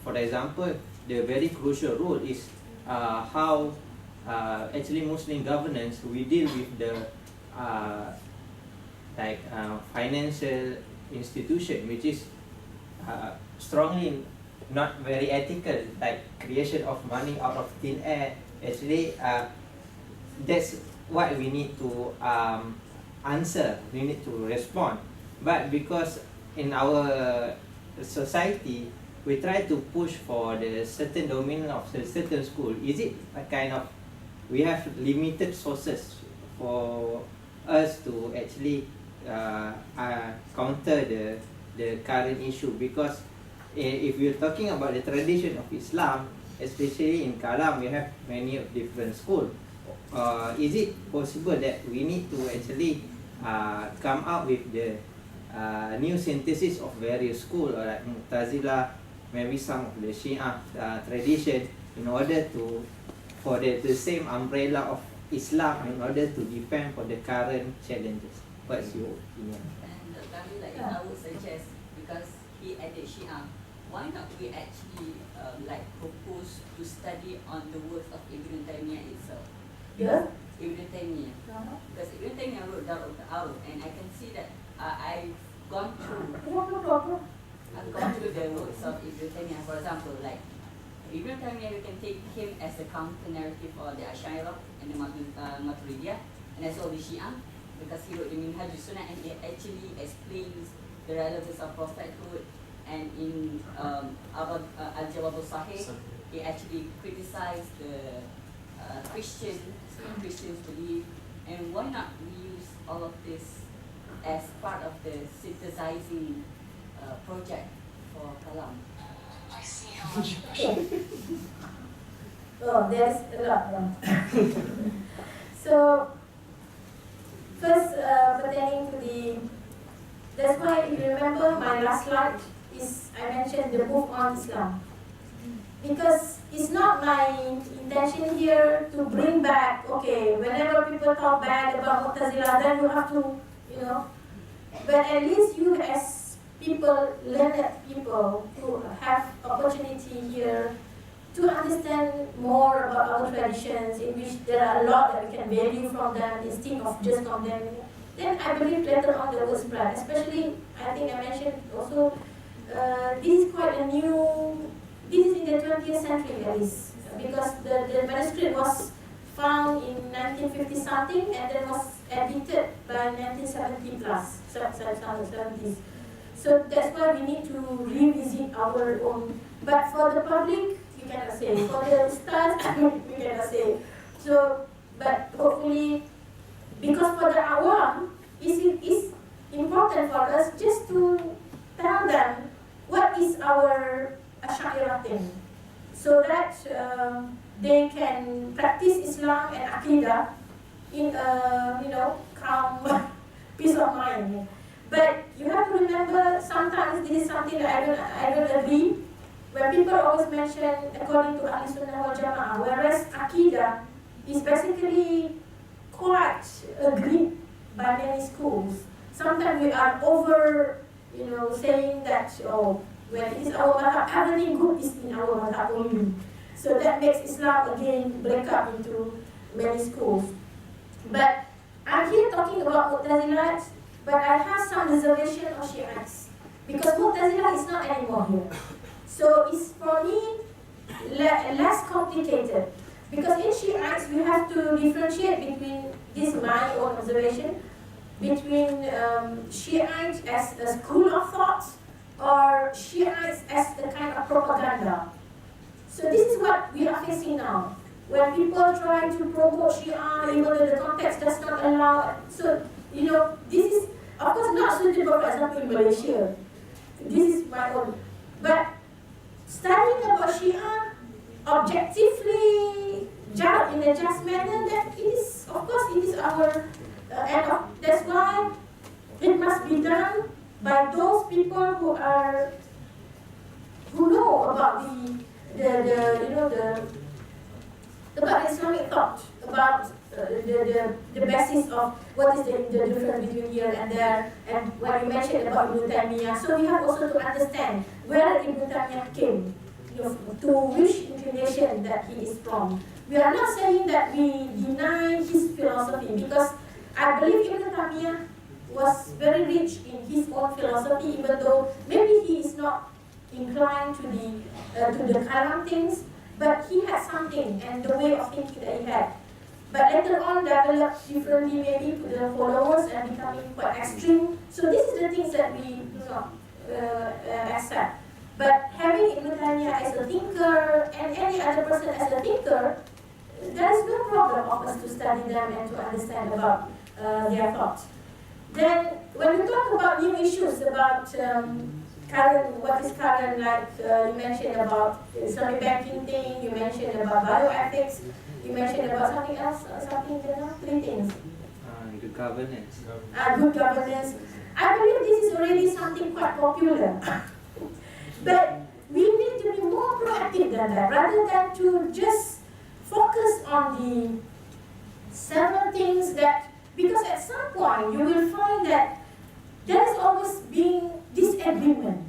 For example, the very crucial role is how actually Muslim governance we deal with the financial institution, which is strongly not very ethical, like creation of money out of thin air. Actually, that's what we need to answer, we need to respond. But because in our society, we try to push for the certain domain of a certain school, is it a kind of, we have limited sources for us to actually counter the current issue? Because if we're talking about the tradition of Islam, especially in Kalam, we have many different schools. Is it possible that we need to actually come up with the new synthesis of various schools, like Mu'tazilah, maybe some of the Shia tradition, in order to, for the same umbrella of Islam, in order to defend for the current challenges? What's your opinion? And Amilah, if I would suggest, because he added Shia, why not we actually propose to study on the works of Ibn Taymiyyah itself? Yeah. Ibn Taymiyyah. Because Ibn Taymiyyah wrote Dar al-Ta'aruf, and I can see that I've gone through the works of Ibn Taymiyyah. For example, like Ibn Taymiyyah, we can take him as a counter narrative for the Ash'ariyah and the Maturidiyah, and as well the Shia, because he wrote the Minhaj al-Sunnah, and it actually explains the relevance of prophethood. And in Al-Jawab al-Sahih, he actually criticized the Christians' belief. And why not we use all of this as part of the synthesizing project for Kalam? I see how much you push. Oh, there's a lot. So, first pertaining to that's why if you remember my last slide is I mentioned the book on Islam. Because it's not my intention here to bring back, okay, whenever people talk bad about Mu'tazilah, then you have to, but at least you as people, learned people who have opportunity here to understand more about our traditions, in which there are a lot that we can value from them instead of just condemning. Then I believe later on the will spread. Especially, I think I mentioned also, this is quite a new, this is in the 20th century at least, because the manuscript was found in 1950 something and then was edited by 1970 plus, 70s. So that's why we need to revisit our own. But for the public, we cannot say. For the stars, we cannot say. So, but hopefully, because for the Awang, it's important for us just to tell them what is our Ash'ariyah thing, so that they can practice Islam and Aqidah in a calm, peace of mind. But you have to remember, sometimes this is something that I don't agree. When people always mention according to Ahl Sunnah wal Jama'ah, whereas Aqidah is basically quite agreed by many schools. Sometimes we are over, saying that, oh, well, it is our madhab, everything good is in our madhab only. So that makes Islam again break up into many schools. But I'm here talking about Mu'tazilah, but I have some reservation of Shiites, because Mu'tazilah is not anymore here. So it's for me less complicated, because in Shiites we have to differentiate between, this is my own observation, between Shiites as a school of thought or Shiites as the kind of propaganda. So this is what we are facing now. When people try to promote Shia, even though the context does not allow, so this is of course not suitable, for example, in Malaysia. This is my own. But studying about Shia objectively, judge in a just manner, then it is, of course, it is our, that's why it must be done by those people who know about about Islamic thought, about the basis of what is the difference between here and there, and when you mentioned about Ibn Taymiyyah, so we have also to understand where Ibn Taymiyyah came, to which inclination that he is from. We are not saying that we deny his philosophy, because I believe Ibn Taymiyyah was very rich in his own philosophy, even though maybe he is not inclined to the Kalam things, but he had something and the way of thinking that he had. But later on developed differently maybe to the followers and becoming quite extreme. So this is the things that we do not accept. But having Ibn Taymiyyah as a thinker and any other person as a thinker, there is no problem of us to study them and to understand about their thoughts. Then when we talk about new issues about what is current, like you mentioned about Islamic banking thing, you mentioned about bioethics, you mentioned about something else, three things. Good governance. Good governance. I believe this is already something quite popular. But we need to be more proactive than that, rather than to just focus on the several things that, because at some point you will find that there is always being disagreement.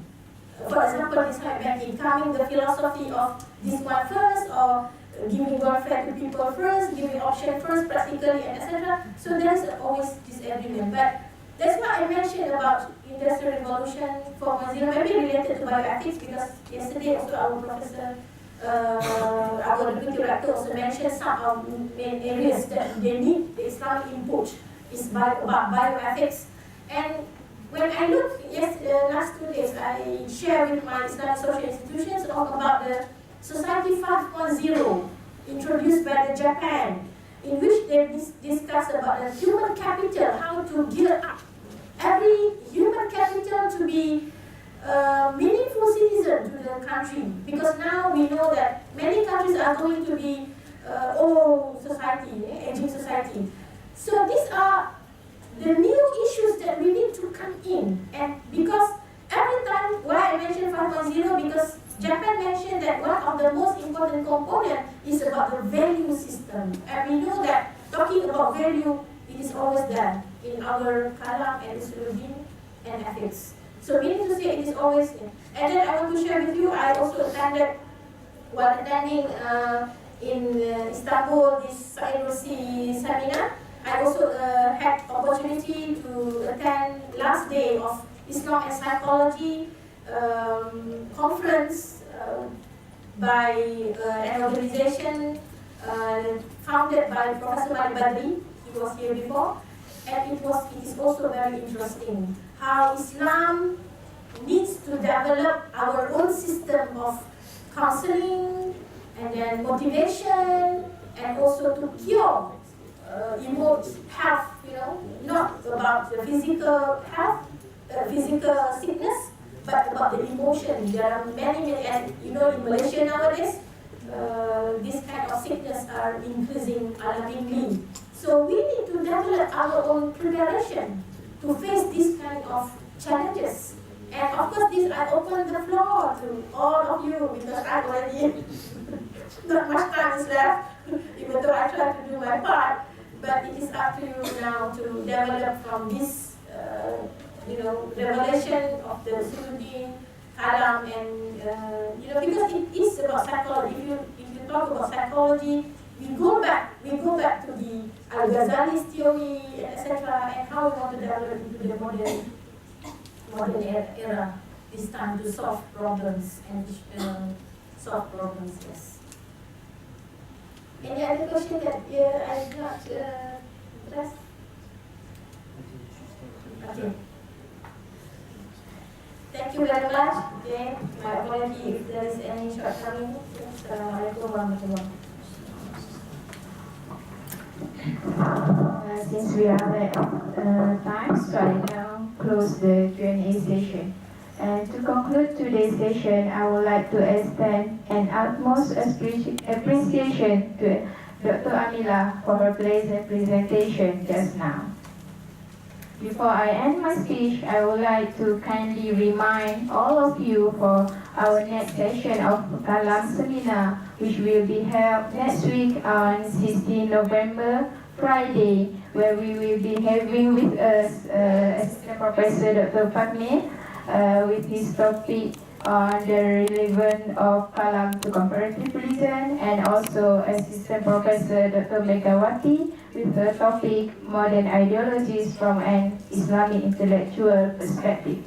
For example, Islamic banking, coming the philosophy of this one first, or giving welfare to people first, giving option first, practically, and etc. So there is always disagreement. But that's why I mentioned about Industrial Revolution 4.0, maybe related to bioethics, because yesterday also our professor, our deputy director also mentioned some of the main areas that they need the Islamic input is about bioethics. And when I look, last 2 days, I share with my Islamic social institutions about the Society 5.0 introduced by the Japan, in which they discuss about the human capital, how to gear up every human capital to be a meaningful citizen to the country. Because now we know that many countries are going to be old society, aging society. So these are the new issues that we need to come in. And because every time, why I mentioned 5.0, because Japan mentioned that one of the most important components is about the value system. And we know that talking about value, it is always there in our Kalam and Usuluddin and ethics. So we need to say it is always in. And then I want to share with you, I also attended, while attending in Istanbul, this Said Nursi seminar, I also had opportunity to attend last day of Islam and Psychology conference by an organization founded by Professor Malik Badri. He was here before, and it is also very interesting how Islam needs to develop our own system of counseling and then motivation, and also to cure health, not about the physical health, physical sickness, but about the emotion. There are many, and in Malaysia nowadays, this kind of sickness are increasing alarmingly. So we need to develop our own preparation to face this kind of challenges. And of course, I open the floor to all of you, because I already not much time is left, even though I try to do my part. But it is up to you now to develop from this, revelation of the Usuluddin, Kalam, and because it is about psychology. If you talk about psychology, we go back to the Al-Ghazali's theory, etc., and how we want to develop into the modern era. This time to solve problems and solve problems. Yes. Any other question that I did not address? Okay. Thank you very much. Okay. My apology if there is any shortcoming. Assalamualaikum warahmatullahi wabarakatuh. Since we are out of time, so I now close the Q&A session. And to conclude today's session, I would like to extend an utmost appreciation to Dr. Amilah for her pleasant presentation just now. Before I end my speech, I would like to kindly remind all of you for our next session of Kalam seminar, which will be held next week on 16 November, Friday, where we will be having with us Assistant Professor Dr. Fahmi with his topic on the relevance of Kalam to comparative religion, and also Assistant Professor Dr. Megawati with the topic Modern Ideologies from an Islamic Intellectual Perspective.